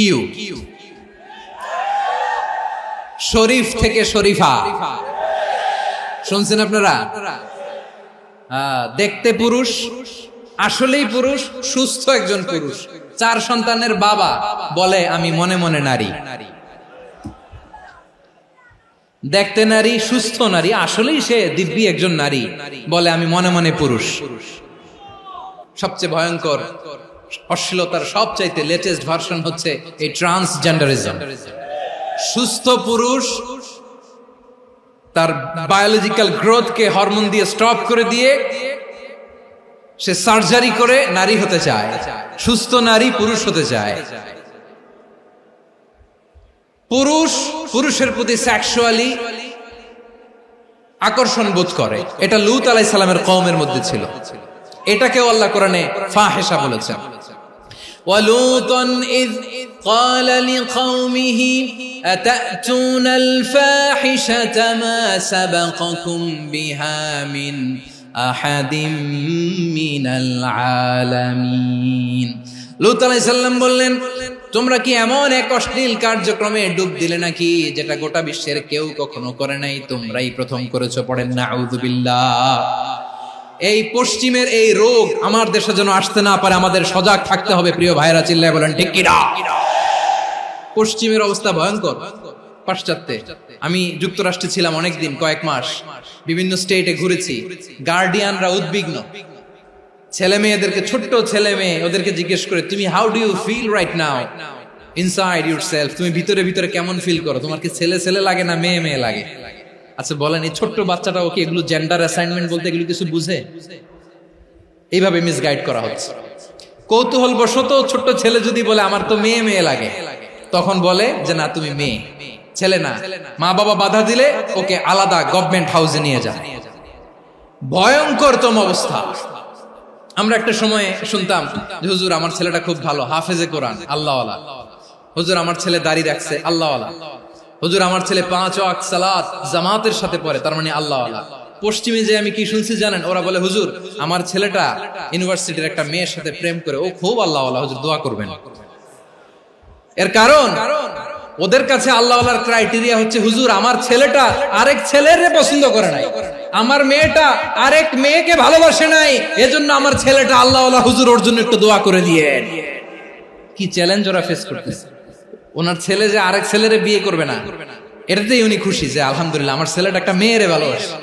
শরীফ থেকে শরীফা। শুনছেন আপনারা? দেখতে পুরুষ, আসলেই পুরুষ, সুস্থ একজন পুরুষ, 4 সন্তানের বাবা, বলে আমি মনে মনে নারী। দেখতে নারী, সুস্থ নারী, আসলেই সে দিব্যি একজন নারী, বলে আমি মনে মনে পুরুষ। সবচেয়ে ভয়ঙ্কর অশ্লীলতার সবচাইতে লেটেস্ট ভার্সন হচ্ছে এই ট্রান্সজেন্ডারিজম। সুস্থ পুরুষ তার বায়োলজিক্যাল গ্রোথকে হরমোন দিয়ে স্টপ করে দিয়ে সে সার্জারি করে নারী হতে চায়, সুস্থ নারী পুরুষ হতে চায়। পুরুষ পুরুষের প্রতি সেক্সুয়ালি আকর্ষণ বোধ করে, এটা লূত আলাইহিস সালামের কওমের মধ্যে ছিল। এটাকে আল্লাহ কোরআনে ফাহিশা বলেছেন। ওয়ালুতান ইয قال لقومه أتأتون الفاحشة ما سبقكم بها من أحد من العالمين। লূত আলাইহিস সালাম বললেন, তোমরা কি এমন এক অশ্লীল কার্যক্রমে ডুব দিলে নাকি যেটা গোটা বিশ্বের কেউ কখনো করে নাই, তোমরাই প্রথম করেছো? পড়েন নাউযুবিল্লাহ। এই পশ্চিমের এই রোগ আমার দেশে যেন আসতে না পারে, আমাদের সজাগ থাকতে হবে। প্রিয় ভাইরা, চিল্লায় বলেন ঠিক কি না? পশ্চিমের অবস্থা ভয়ঙ্কর। পাশ্চাত্যে, আমি যুক্তরাষ্ট্রে ছিলাম অনেকদিন, কয়েক মাস, বিভিন্ন স্টেটে ঘুরেছি। গার্ডিয়ানরা উদ্বিগ্ন, ছেলে মেয়েদেরকে, ছোট্ট ছেলে মেয়ে, ওদেরকে জিজ্ঞেস করে, তুমি how do you feel right now inside yourself? তুমি ভিতরে ভিতরে কেমন ফিল করো? তোমার কি ছেলে ছেলে লাগে না মেয়ে মেয়ে লাগে? আচ্ছা বলেন, এই ছোট্ট বাচ্চাটা ওকে এগুলো জেন্ডার অ্যাসাইনমেন্ট বলতে এগুলো কিছু বুঝে? এইভাবে মিসগাইড করা হচ্ছে। কৌতূহল বশত ছোট্ট ছেলে যদি বলে আমার তো মেয়ে মেয়ে লাগে, তখন বলে যে না তুমি মেয়ে, ছেলে না। মা বাবা বাধা দিলে ওকে আলাদা গভর্নমেন্ট হাউসে নিয়ে যায়। ভয়ঙ্করতম অবস্থা। আমরা একটা সময় শুনতাম যে হুজুর আমার ছেলেটা খুব ভালো, হাফেজে কোরআন, আল্লাহওয়ালা। হুজুর আমার ছেলে দাড়ি রাখছে, আল্লাহওয়ালা। হুজুর আমার ছেলে 5 ওয়াক্ত সালাত জামাতের সাথে পড়ে, তার মানে আল্লাহওয়ালা। পশ্চিমে যে আমি কি শুনছি জানেন? ওরা বলে হুজুর আমার ছেলেটা ইউনিভার্সিটির একটা মেয়ের সাথে প্রেম করে, ও খুব আল্লাহওয়ালা, হুজুর দোয়া করবেন। এর কারণ ওদের কাছে আল্লাহওয়ালার ক্রাইটেরিয়া হচ্ছে হুজুর আমার ছেলেটা আরেক ছেলের পছন্দ করে নাই, আমার মেয়েটা আরেক মেয়েকে ভালোবাসে নাই, এজন্য আমার ছেলেটা আল্লাহওয়ালা, হুজুর ওর জন্য একটু দোয়া করে দিয়েন। কি চ্যালেঞ্জ ওরা ফেস করতেছে। ওনার ছেলে যে আরেক ছেলেরে বিয়ে করবে না, এটাতেই উনি খুশি যে আলহামদুলিল্লাহ আমার ছেলেটা একটা মেয়েরে ভালোবাসে,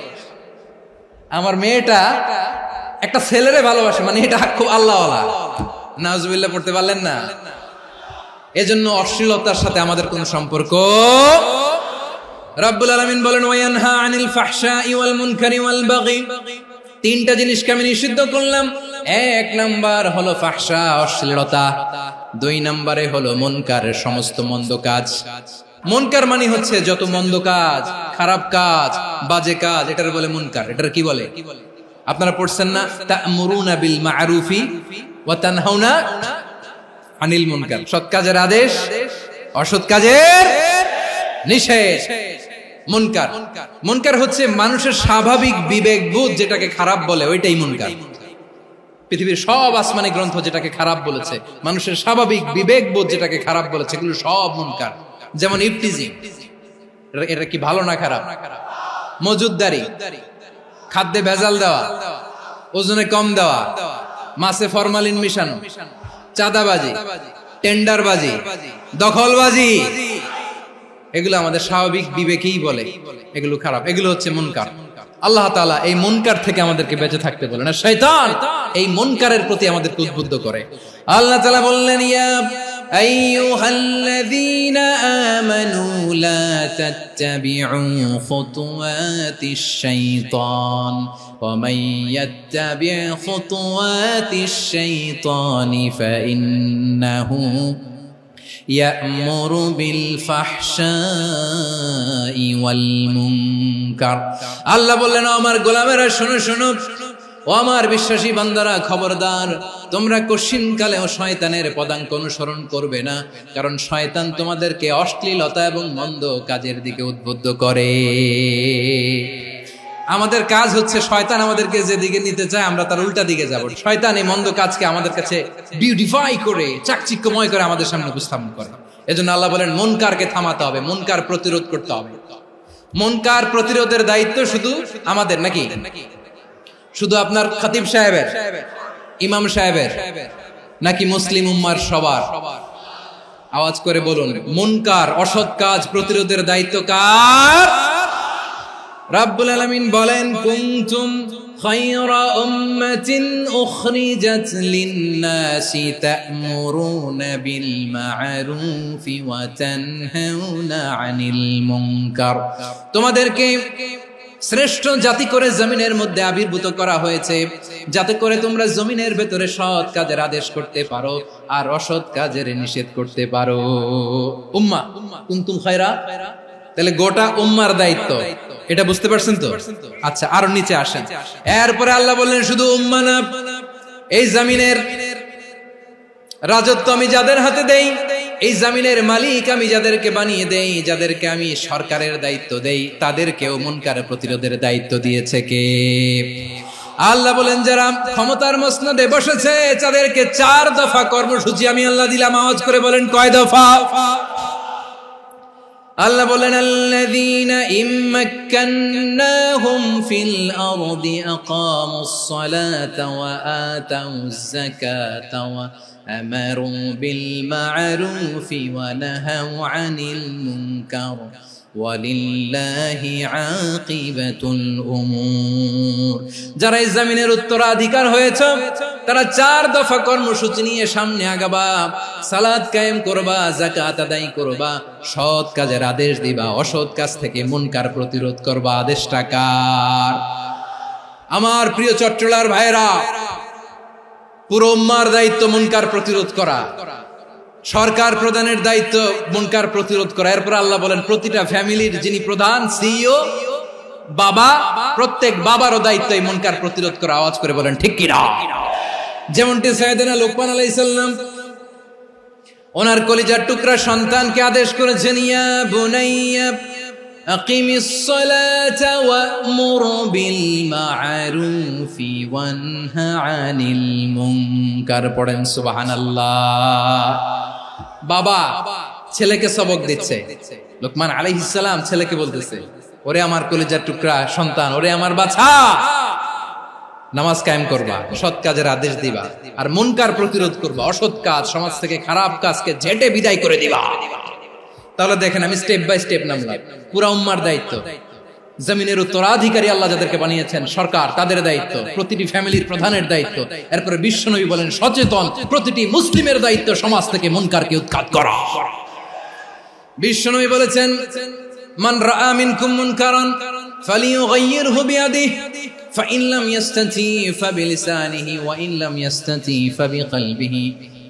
আমার মেয়েটা একটা ছেলেরে ভালোবাসে, মানে এটা খুব আল্লাহওয়ালা। নাউজুবিল্লাহ পড়তে পারলেন না? এজন্য অশ্লীলতার সাথে আমাদের কোন সম্পর্ক। রাব্বুল আলামিন বলেন ওয়ায়ানহা আনিল ফাহশাই ওয়াল মুনকারি ওয়াল বাগি, তিনটা জিনিসকে আমি নিষিদ্ধ করলাম। এক নাম্বার হলো ফাহশা, অশ্লীলতা। দুই নম্বরে হলো মুনকার, সমস্ত মন্দ কাজ। মুনকার মানে হচ্ছে যত মন্দ কাজ, খারাপ কাজ, বাজে কাজ, এটার বলে মুনকার। এটার কি বলে? আপনারা পড়ছেন না, তা'মুরুনা বিল মা'রুফি ওয়া তানহাউনা আনিল মুনকার। সৎ কাজের আদেশ, অসৎ কাজের নিষেধ। মুনকার, মুনকার হচ্ছে মানুষের স্বাভাবিক বিবেকবোধ যেটাকে খারাপ বলে, ওইটাই মুনকার। পৃথিবীর সব আসমানি গ্রন্থ যেটাকে খারাপ বলেছে, মানুষের স্বাভাবিক বিবেকবোধ যেটাকে খারাপ বলেছে, এগুলো সব মুনকার। যেমন ইফতিজিং, এটা কি ভালো না খারাপ? মজুদদারি, খাদ্যে ভেজাল দেওয়া, ওজনে কম দেওয়া, মাছে ফরমালিন মিশানো, চাঁদাবাজি, টেন্ডারবাজি, দখলবাজি, এগুলো আমাদের স্বাভাবিক বিবেকেই বলে এগুলো খারাপ, এগুলো হচ্ছে মুনকার। আল্লাহ তাআলা এই মুনকার থেকে আমাদেরকে বেঁচে থাকতে বলেন, আর শয়তান এই মুনকারের প্রতি আমাদেরকে উদ্বুদ্ধ করে। আল্লাহ তাআলা বললেন, ইয়া আইয়ুহাল্লাযীনা আমানু লা তাত্তাবিউ খুতুওয়াতিশ শাইতান ওয়া মান ইয়াত্তাবি' খুতুওয়াতিশ শাইতানি ফাইন্নাহু ইয়া'মুরু বিল ফাহশাই ওয়াল মুনকার। আল্লাহ বললেন, আমার গোলামেরা শোনো শোনো, ও আমার বিশ্বাসী বান্দারা খবরদার, তোমরা কশিনকালেও শয়তানের পদাঙ্ক অনুসরণ করবে না, কারণ শয়তান তোমাদেরকে অশ্লীলতা এবং মন্দ কাজের দিকে উদ্বুদ্ধ করে। আমাদের কাজ হচ্ছে শয়তান আমাদেরকে যেদিকে নিতে চায় আমরা তার উল্টা দিকে যাব। শয়তান এই মন্দ কাজকে আমাদের কাছে বিউটিফাই করে, চাকচিক্যময় করে আমাদের সামনে উপস্থাপন করে। এজন্য আল্লাহ বলেন মুনকারকে থামাতে হবে, মুনকার প্রতিরোধ করতে হবে। মুনকার প্রতিরোধের দায়িত্ব শুধু আমাদের নাকি? শুধু আপনার খতিব সাহেবের, ইমাম সাহেবের, নাকি মুসলিম উম্মার সবার? আওয়াজ করে বলুন, মুনকার অসৎ কাজ প্রতিরোধের দায়িত্ব কার? রাব্বুল আলামিন বলেন, কুনতুম খায়রা উম্মাতিন উখরিজাত লিন-নাসি তা'মুরুনা বিল মা'রুফি ওয়া তানহাউনা আনিল মুনকার। তোমাদেরকে শ্রেষ্ঠ জাতি করে জমিনের মধ্যে আবির্ভূত করা হয়েছে, যাতে করে তোমরা জমিনের ভেতরে সৎ কাজের আদেশ করতে পারো আর অসৎ কাজের নিষেধ করতে পারো। উম্মাহ, কুনতুম খায়রা, তাহলে গোটা উম্মার দায়িত্ব, এটা বুঝতে পারছেন তো? আচ্ছা, আরো নিচে আসেন। এরপরে আল্লাহ বললেন, শুধু উম্মাহ না, এই জমিনের রাজত্ব আমি যাদের হাতে দেই, এই জমিনের মালিক আমি যাদেরকে বানিয়ে দেই, যাদেরকে আমি সরকারের দায়িত্ব দেই, তাদেরকেও মুনকার প্রতিরোধের দায়িত্ব দিয়েছে কে? আল্লাহ বলেন, যারা ক্ষমতার মসনদে বসেছে তাদেরকে 4 দফা কর্মসূচি আমি আল্লাহ দিলাম। আওয়াজ করে বলেন, কয় দফা? আল্লাহ বলেন, আল্লাযীনা ইম্মাক্কান্নাহুম ফিল আরদি আকামুস সালাতা ওয়া আতাউয যাকাতা ওয়া আমারু বিল মা'রুফি ওয়া নাহাউ আনিল মুনকার ওয়ালিল্লাহি আকিবাতুল উমুর। যারা এই জমিনের উত্তরাধিকার হয়েছে তারা 4 দফা কর্মসূচি নিয়ে সামনে আগাবা। সালাত কায়েম করবা, যাকাত আদায় করবা, সৎ কাজের আদেশ দিবা, অসৎ কাজ থেকে মুনকার প্রতিরোধ করবা। আদেশটা কার? আমার প্রিয় চট্টলার ভাইরা, পুরো উম্মার দায়িত্ব মুনকার প্রতিরোধ করা, সরকার প্রধানের দায়িত্ব মুনকার প্রতিরোধ করা। এরপর আল্লাহ বলেন, প্রতিটা ফ্যামিলির যিনি প্রধান, সিইও, বাবা, প্রত্যেক বাবারও দায়িত্ব এই মুনকার প্রতিরোধ করা। আওয়াজ করে বলেন ঠিক কি না? যেমনটি সাইয়েদনা লোকমান আলাইহিস সালাম ওনার কলিজার টুকরা সন্তানকে আদেশ করেছেন, ইয়া বুনাইয়া আকিমিস সালাতা ওয়া'মুর বিল মা'রুফি ওয়ানহা আনিল মুনকার। পড়েন সুবহানাল্লাহ। বাবা ছেলেকে সবক দিচ্ছে, লোকমান আলাইহিস সালাম ছেলেকে বলতেছে, ওরে আমার কলিজার টুকরা সন্তান, ওরে আমার বাছা, নামাজ কায়েম করবা, সৎ কাজের আদেশ দিবা, আর মুনকার প্রতিরোধ করবা, অসৎ কাজ সমাজ থেকে খারাপ কাজকে ঝেঁটে বিদায় করে দিবা। তাহলে দেখেন আমি স্টেপ বাই স্টেপ নামলাম। পুরা উম্মার দায়িত্ব, জমিনের উত্তরাধিকারী আল্লাহ যাদেরকে বানিয়েছেন সরকার, তাদের দায়িত্ব, প্রতিটি ফ্যামিলির প্রধানের দায়িত্ব, এরপরে বিশ্বনবী বলেন সচেতন প্রতিটি মুসলিমের দায়িত্ব সমাজ থেকে মুনকারকে উৎখাত করা। বিশ্বনবী বলেছেন মান রাআ মিনকুম মুনকারান ফালিয়ুগাইয়িরহু বিয়াদিহি ফাইন লাম ইয়াসতাতি ফাবিলিসানিহি ওয়া ইন লাম ইয়াসতাতি ফাবিকলবিহি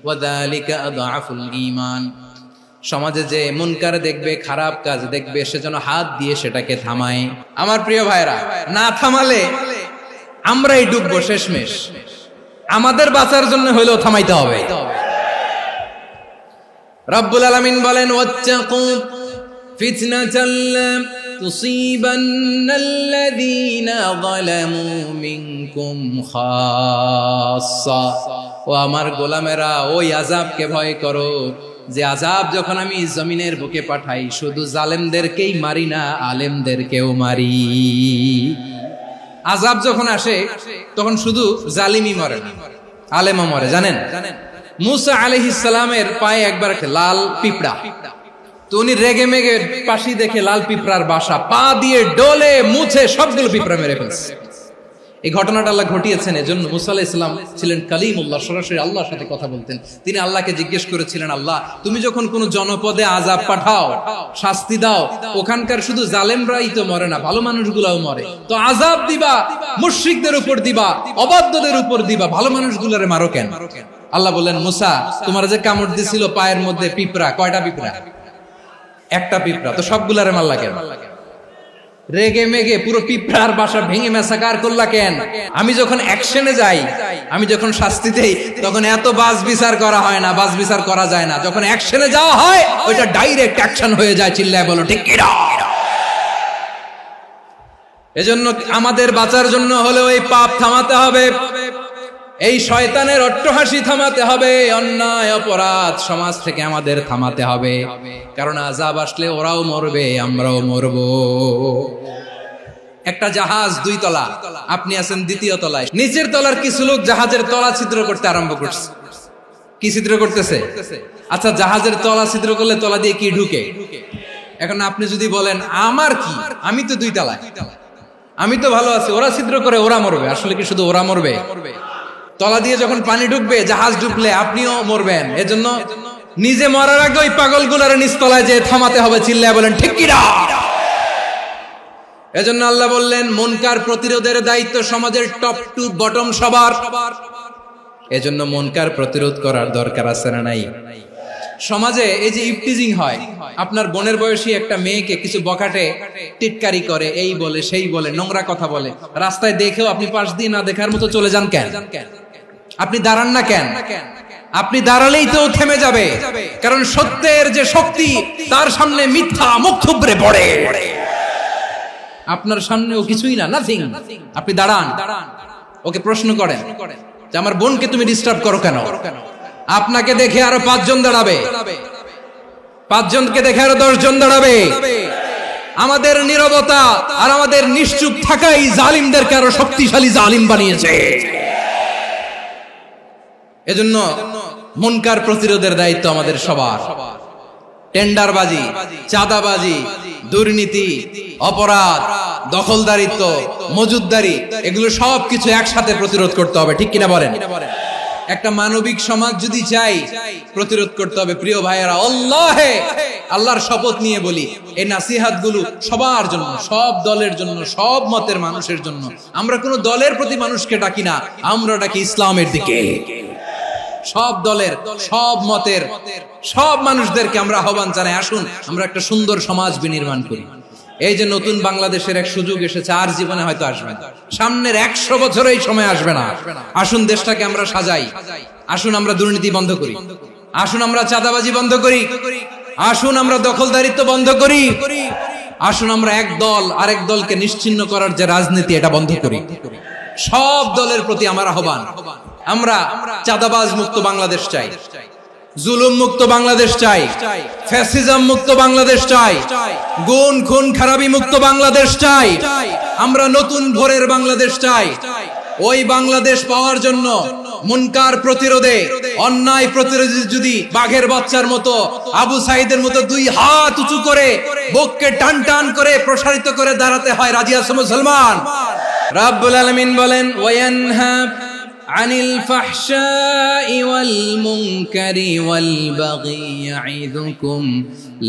ওয়া যালিকা আযআফুল ঈমান। সমাজে যে মুনকার দেখবে, খারাপ কাজ দেখবে, সে যেন হাত দিয়ে সেটাকে থামায়। আমার প্রিয় ভাইরা, না থামালে আমরাই ডুববো শেষমেশ। আমাদের বাঁচার জন্য হইলেও থামাইতে হবে। রব্বুল আলামিন বলেন ওয়াত্তাকু ফিতনাতাল লা তুসিবান্নাল্লাযীনা যালামু মিনকুম খাসসা। ও আমার গোলামেরা, ওই আযাবকে ভয় করো যে আযাব যখন আমি জমিনের বুকে পাঠাই শুধু জালেমদেরকেই মারি না, আলেমদেরকেও মারি। আযাব যখন আসে তখন শুধু জালিমই মরে না, আলেমও মরে। জানেন মুসা আলাইহিস সালামের পায়ে একবার লাল পিঁপড়া, তো উনি রেগে মেগে পাশি দেখে লাল পিঁপড়ার বাসা, পা দিয়ে ডলে মুছে সবগুলো পিঁপড়া মেরে ফেলছে। এই ঘটনাটা আল্লাহ ঘটিয়েছেন এজন্য মুসা আলাইহিস সালাম ছিলেন কালিমুল্লাহ, সরাসরি আল্লাহর সাথে কথা বলতেন। তিনি আল্লাহকে জিজ্ঞেস করেছিলেন, আল্লাহ তুমি যখন কোন জনপদে আযাব পাঠাও, শাস্তি দাও, ওখানকার শুধু জালেমরাই তো মরে না, ভালো মানুষগুলাও মরে, তো আযাব দিবা মুশরিকদের উপর দিবা, অবাধ্যদের উপর দিবা, ভালো মানুষগুলোরে মারো কেন? আল্লাহ বললেন, মুসা তোমার যে কামড় দিছিল পায়ের মধ্যে পিঁপড়া, কয়টা পিঁপড়া? একটা পিঁপড়া, তো সবগুলারে মারলা কেন? রেগে মেগে পুরো পিঁপড়ার বাসা ভেঙে মেসাকার করলা কেন? আমি যখন অ্যাকশনে যাই, আমি যখন শাস্তি দেই, তখন এত বাস বিচার করা হয় না, বাস বিচার করা যায় না। যখন অ্যাকশনে যাওয়া হয় ওইটা ডাইরেক্ট অ্যাকশন হয়ে যায়। চিল্লায় বলো ঠিক কি না? এজন্য আমাদের বাঁচার জন্য হলেও এই পাপ থামাতে হবে, এই শয়তানের অট্টহাসি থামাতে হবে, অন্যায় অপরাধ সমাজ থেকে আমাদের থামাতে হবে। কারণ আযাব আসলে ওরাও মরবে, আমরাও মরব। একটা জাহাজ 2 তলা, আপনি আছেন 2য় তলায়। নিচের তলার কিছু লোক জাহাজের তলা ছিদ্র করতে আরম্ভ করছে। কি ছিদ্র করতেছে? আচ্ছা, জাহাজের তলা ছিদ্র করলে তলা দিয়ে কি ঢুকে? এখন আপনি যদি বলেন আমার কি, আমি তো 2 তলায়, আমি তো ভালো আছি, ওরা ছিদ্র করে ওরা মরবে। আসলে কি শুধু ওরা মরবে? তলা দিয়ে যখন পানি ঢুকবে, জাহাজ ঢুকলে আপনিও মরবেন। এজন্য নিজে মরার আগে ওই পাগলগুলোর নিচতলায় যে থামাতে হবে। চিল্লায় বলেন ঠিক কি না? এজন্য আল্লাহ বললেন মুনকার প্রতিরোধের দায়িত্ব সমাজের টপ টু বটম সবার। এজন্য মুনকার প্রতিরোধ করার দরকার আছে না নাই? সমাজে এই যে ইফটিজিং হয়, আপনার বোনের বয়সী একটা মেয়েকে কিছু বকাটে টিটকারি করে, এই বলে সেই বলে, নোংরা কথা বলে, রাস্তায় দেখেও আপনি পাশ দিয়ে না দেখার মতো চলে যান কেন? আপনি দাঁড়ান না কেন? আপনি দাঁড়ালেই তো থেমে যাবে, কারণ সত্যের যে শক্তি তার সামনে মিথ্যা মুখ থুবড়ে পড়ে। আপনার সামনে ও কিছুই না, নাথিং। আপনি দাঁড়ান, ওকে প্রশ্ন করেন যে আমার বোনকে তুমি ডিস্টার্ব করো কেন? আপনাকে দেখে আরো 5 জন দাঁড়াবে, 5 জনকে দেখে আরো 10 জন দাঁড়াবে। আমাদের নীরবতা আর আমাদের নিশ্চুপ থাকাই জালিমদেরকে আরো শক্তিশালী জালিম বানিয়েছে। এজন্য মুনকার প্রতিরোধের দায়িত্ব আমাদের সবার। টেন্ডারবাজি, চাঁদাবাজি, দুর্নীতি, অপরাধ, দখলদারিত্ব, মজুদদারি, এগুলো সবকিছু একসাথে প্রতিরোধ করতে হবে। ঠিক কিনা বলেন? একটা মানবিক সমাজ যদি চাই, প্রতিরোধ করতে হবে। প্রিয় ভাইয়েরা, আল্লাহর শপথ নিয়ে বলি, এই নাসিহাত গুলো সবার জন্য, সব দলের জন্য, সব মতের মানুষের জন্য। আমরা কোনো দলের প্রতি মানুষকে ডাকি না, আমরা ডাকি ইসলামের দিকে। সব দলের, সব মতের, সব মানুষদেরকে আমরা আহ্বান জানাই, আসুন আমরা একটা সুন্দর সমাজ বিনির্মাণ করি। এই যে নতুন বাংলাদেশের এক সুযোগ এসেছে, আর জীবনে হয়তো আসবে না, সামনের 100 বছর এই সময় আসবে না। আসুন দেশটাকে আমরা সাজাই, আসুন আমরা দুর্নীতি বন্ধ করি, আসুন আমরা চাঁদাবাজি বন্ধ করি, আসুন আমরা দখলদারিত্ব বন্ধ করি, আসুন আমরা এক দল আরেক দলকে নিশ্চিহ্ন করার যে রাজনীতি, এটা বন্ধ করি। সব দলের প্রতি আমার আহ্বান, আমরা চাঁদাবাজ মুক্ত বাংলাদেশ চাই, জুলুম মুক্ত বাংলাদেশ চাই, ফ্যাসিজম মুক্ত বাংলাদেশ চাই, গুণ খুন খারাপি মুক্ত বাংলাদেশ চাই, আমরা নতুন ভোরের বাংলাদেশ চাই। ওই বাংলাদেশ পাওয়ার জন্য মুনকার প্রতিরোধে, অন্যায় প্রতিরোধে যদি বাঘের বাচ্চার মতো, আবু সাইদের মতো দুই হাত উঁচু করে বুককে টান টান করে প্রসারিত করে দাঁড়াতে হয়, রাজি আছো মুসলমান? রাব্বুল আলামিন বলেন ওয়ায়ানহা আনিল ফাহশাই ওয়াল মুনকারি ওয়াল বাগি ইয়াইদুকুম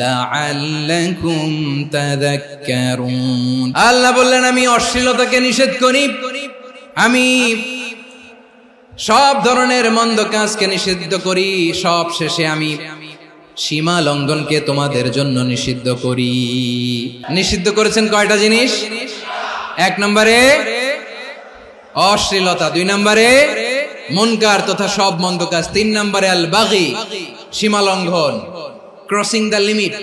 লাআল্লাকুম তাযাক্কারুন। আল্লাহ বললেন আমি অশ্লীলতাকে নিষেধ করি, আমি সব ধরনের মন্দ কাজকে নিষিদ্ধ করি, সব শেষে আমি সীমা লঙ্ঘনকে তোমাদের জন্য নিষিদ্ধ করি। নিষিদ্ধ করেছেন কয়টা জিনিস? 1 নম্বরে অশ্লীলতা, 2 নম্বরে মুনকার তথা সব মন্দ কাজ, 3 নম্বরে আল বাগি সীমা লঙ্ঘন, ক্রসিং দ্য লিমিট।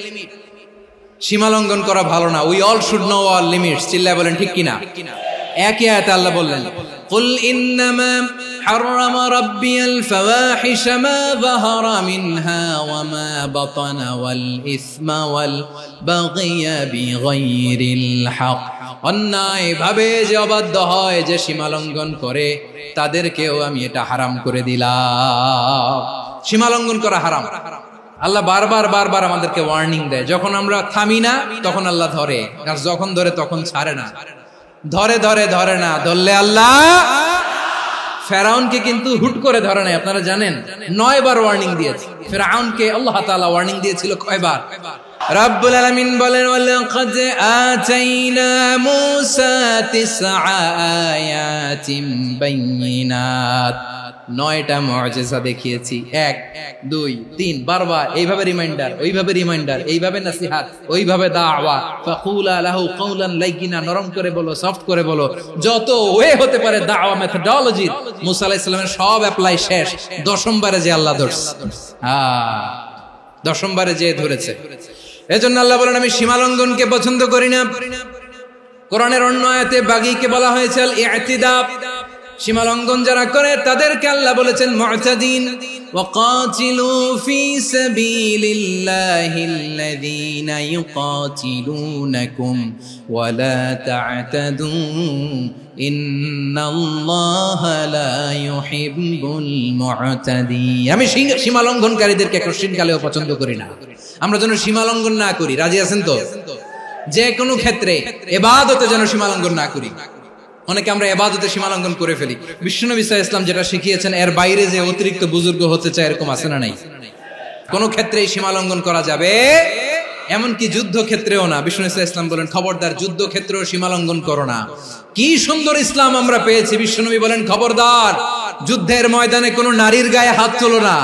সীমা লঙ্ঘন করা ভালো না। We all should know our limits. চিল্লায় বলেন ঠিক কিনা? একই আয়াতে আল্লাহ বললেন কুল ইন্নামা হারামা রাব্বিয়াল ফাওয়াহিশা মা যাহারা মিনহা ওয়া মা বাতানা ওয়াল ইসমা ওয়াল বাগিয়া বিগাইরিল হক। অন্যায় ভাবে যে অবাধ্য হয়, যে সীমা লঙ্ঘন করে, তাদেরকেও আমি এটা হারাম করে দিলাম। সীমা লঙ্ঘন করা হারাম। আল্লাহ বারবার বারবার আমাদেরকে ওয়ার্নিং দেয়। যখন আমরা থামি না তখন আল্লাহ ধরে, আর যখন ধরে তখন ছাড়ে না। ধরে ধরে ধরে না, ধরলে আল্লাহ। ফেরাউনকে কিন্তু হুট করে ধরে নাই, আপনারা জানেন 9 বার ওয়ার্নিং দিয়েছে। ফেরাউনকে আল্লাহ তাআলা ওয়ার্নিং দিয়েছিল কয়বার? রাব্বুল আলামিন বলেন ওয়ালাকাদ আতাইনা মূসা 9 আয়াতিন বাইয়িনাত। 9টা মুআজিজা দেখিয়েছি। 1 2 3 বারবার এইভাবে রিমাইন্ডার, ওইভাবে রিমাইন্ডার, এইভাবে নসিহত, ওইভাবে দাওয়া। ফাকুলা লাহু কাওলান লাইয়িনা, নরম করে বলো, সফট করে বলো, যত ওয়ে হতে পারে দাওয়া মেথডোলজি। মুসা আলাইহিস সালামের সব অ্যাপ্লাই শেষ। 10ম বারে যে আল্লাহ ধরছে, 10ম বারে যে ধরেছে। এজন্য আল্লাহ বলেন আমি সীমা লঙ্ঘনকে পছন্দ করি না। কোরআনের অন্য আয়াতে বাগীকে বলা হয়েছে আল ইতিদা। সীমা লঙ্ঘন যারা করে তাদেরকে আল্লাহ বলেছেন মুতাদিন। ওয়াকাতিলু ফি সাবিলিল্লাহিল্লাযীনা ইউকাতিলুনাকুম ওয়া লা তা'তাদু ইন্নাল্লাহা লা ইউহিব্বুল মুতাদিন। আমি সীমা লঙ্ঘনকারীদেরকে কোশ্চিনকালেও পছন্দ করি না। আমরা যেন সীমা লঙ্ঘন না করি, রাজি আছেন তো? যে কোনো ক্ষেত্রে ইবাদতে যেন সীমা লঙ্ঘন না করি। অনেকে আমরা ইবাদতে সীমা লঙ্ঘন করে ফেলি। বিশ্বনবী সাল্লাল্লাহু আলাইহি ওয়াসাল্লাম যেটা শিখিয়েছেন এর বাইরে যে অতিরিক্ত বুজুর্গ হতে চায়, এরকম আছে না নাই? কোন ক্ষেত্রেই সীমা লঙ্ঘন করা যাবে, এমনকি যুদ্ধ ক্ষেত্রেও না। বিশ্বনবী সাল্লাল্লাহু আলাইহি ওয়াসাল্লাম বলেন খবরদার যুদ্ধ ক্ষেত্রেও সীমা লঙ্ঘন করো না। কি সুন্দর ইসলাম আমরা পেয়েছি। বিশ্বনবী বলেন খবরদার যুদ্ধের ময়দানে কোনো নারীর গায়ে হাত তোলো না,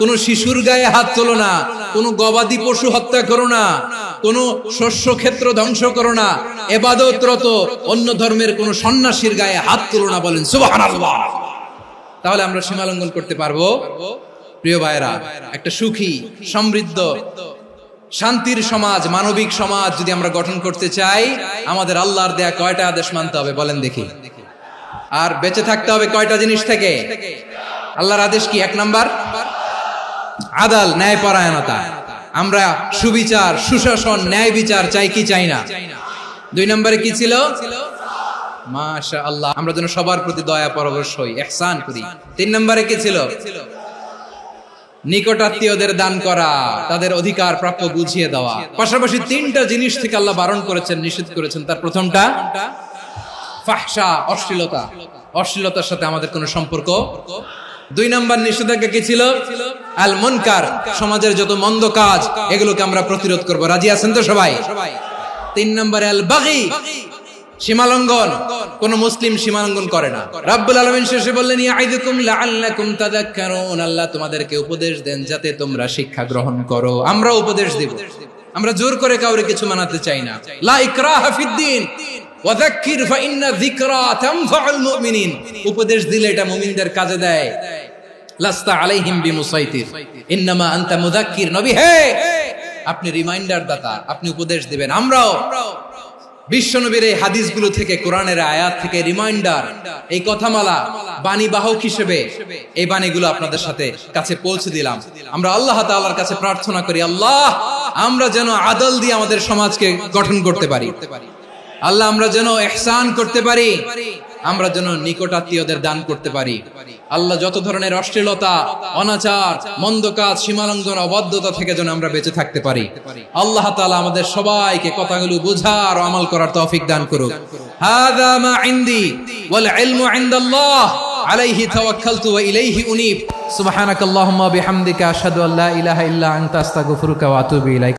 কোনো শিশুর গায়ে হাত তোলো না, কোনো গবাদি পশু হত্যা করো না, কোনো শস্য ক্ষেত্র ধ্বংস করো না, ইবাদতরত অন্য ধর্মের কোনো সন্ন্যাসীর গায়ে হাত তোলো না। বলেন সুবহানাল্লাহ। তাহলে আমরা সীমা লঙ্ঘন করতে পারবো? প্রিয় ভাইরা, একটা সুখী, সমৃদ্ধ, শান্তির সমাজ, মানবিক সমাজ যদি আমরা গঠন করতে চাই, আমাদের আল্লাহর দেয়া কয়টা আদেশ মানতে হবে বলেন দেখি? আর বেঁচে থাকতে হবে কয়টা জিনিস থেকে? আল্লাহর আদেশ কি? 1 নাম্বার আদাল, ন্যায়পরায়ণতা। আমরা সুবিচার, সুশাসন, ন্যায় বিচার চাই কি চাই না? 2 নম্বরে কি ছিল? মাশাআল্লাহ, আমরা যেন সবার প্রতি দয়া পরবশ হই, ইহসান করি। 3 নম্বরে কি ছিল? নিকটাত্মীয়দের দান করা, তাদের অধিকার প্রাপ্য বুঝিয়ে দেওয়া। পাশাপাশি 3টা জিনিস থেকে আল্লাহ বারণ করেছেন, নিষেধ করেছেন। তার প্রথমটা ফাহশা, অশ্লীলতা। অশ্লীলতার সাথে আমাদের কোনো সম্পর্ক। 2 নম্বর নিষেধাজ্ঞা কি ছিল? আল মুনকার, সমাজের যত মন্দ কাজ এগুলোকে আমরা প্রতিরোধ করব। রাজি আছেন তো সবাই? 3 নম্বরে আল বাগী, সীমালঙ্ঘন। কোন মুসলিম সীমালঙ্ঘন করে না। রাব্বুল আলামিন শেষে বললেন ইয়াইদুকুম লাআল্লাকুম তাযাক্কারুন। আল্লাহ তোমাদেরকে উপদেশ দেন যাতে তোমরা শিক্ষা গ্রহণ করো। আমরা উপদেশ দেব, আমরা জোর করে কাউরে কিছু মানাতে চাই না। লা ইকরাহা ফিদ্দিন ওয়াযাক্কির ফাইন্না যিকরা তানফাউল মুমিনিন। উপদেশ দিলে এটা মুমিনদের কাজে দেয়। লাস্তা আলাইহিম বিমুসাইতির ইন্নামা আনতা মুযাক্কির। নবী হে, আপনি রিমাইন্ডার দাতা, আপনি উপদেশ দিবেন। আমরাও বিশ্বনবীর এই হাদিসগুলো থেকে, কোরআনের আয়াত থেকে রিমাইন্ডার, এই কথামালা বাণী বাহক হিসেবে এই বাণীগুলো আপনাদের সাথে কাছে পৌঁছে দিলাম। আমরা আল্লাহ তাআলার কাছে প্রার্থনা করি, আল্লাহ আমরা যেন আদল দিয়ে আমাদের সমাজকে গঠন করতে পারি। আল্লাহ আমরা যেন ইহসান করতে পারি, আমরা যেন নিকটাত্মীয়দের দান করতে পারি। আল্লাহ যত ধরনের অশ্লীলতা, অনাচার, মন্দ কাজ, সীমালঙ্ঘন, অবাধ্যতা থেকে যেন আমরা বেঁচে থাকতে পারি। আল্লাহ তাআলা আমাদের সবাইকে কথাগুলো বোঝার ও আমল করার তৌফিক দান করুক। হাযা মা ইনদি ওয়াল ইলমু ইনদাল্লাহ আলাইহি তাওয়াক্কালতু ওয়া ইলাইহি উনীব। সুবহানাকাল্লাহুম্মা বিহামদিকা আশহাদু আল্লা ইলাহা ইল্লা আনতা আস্তাগফিরুকা ওয়া আতুবু ইলাইক।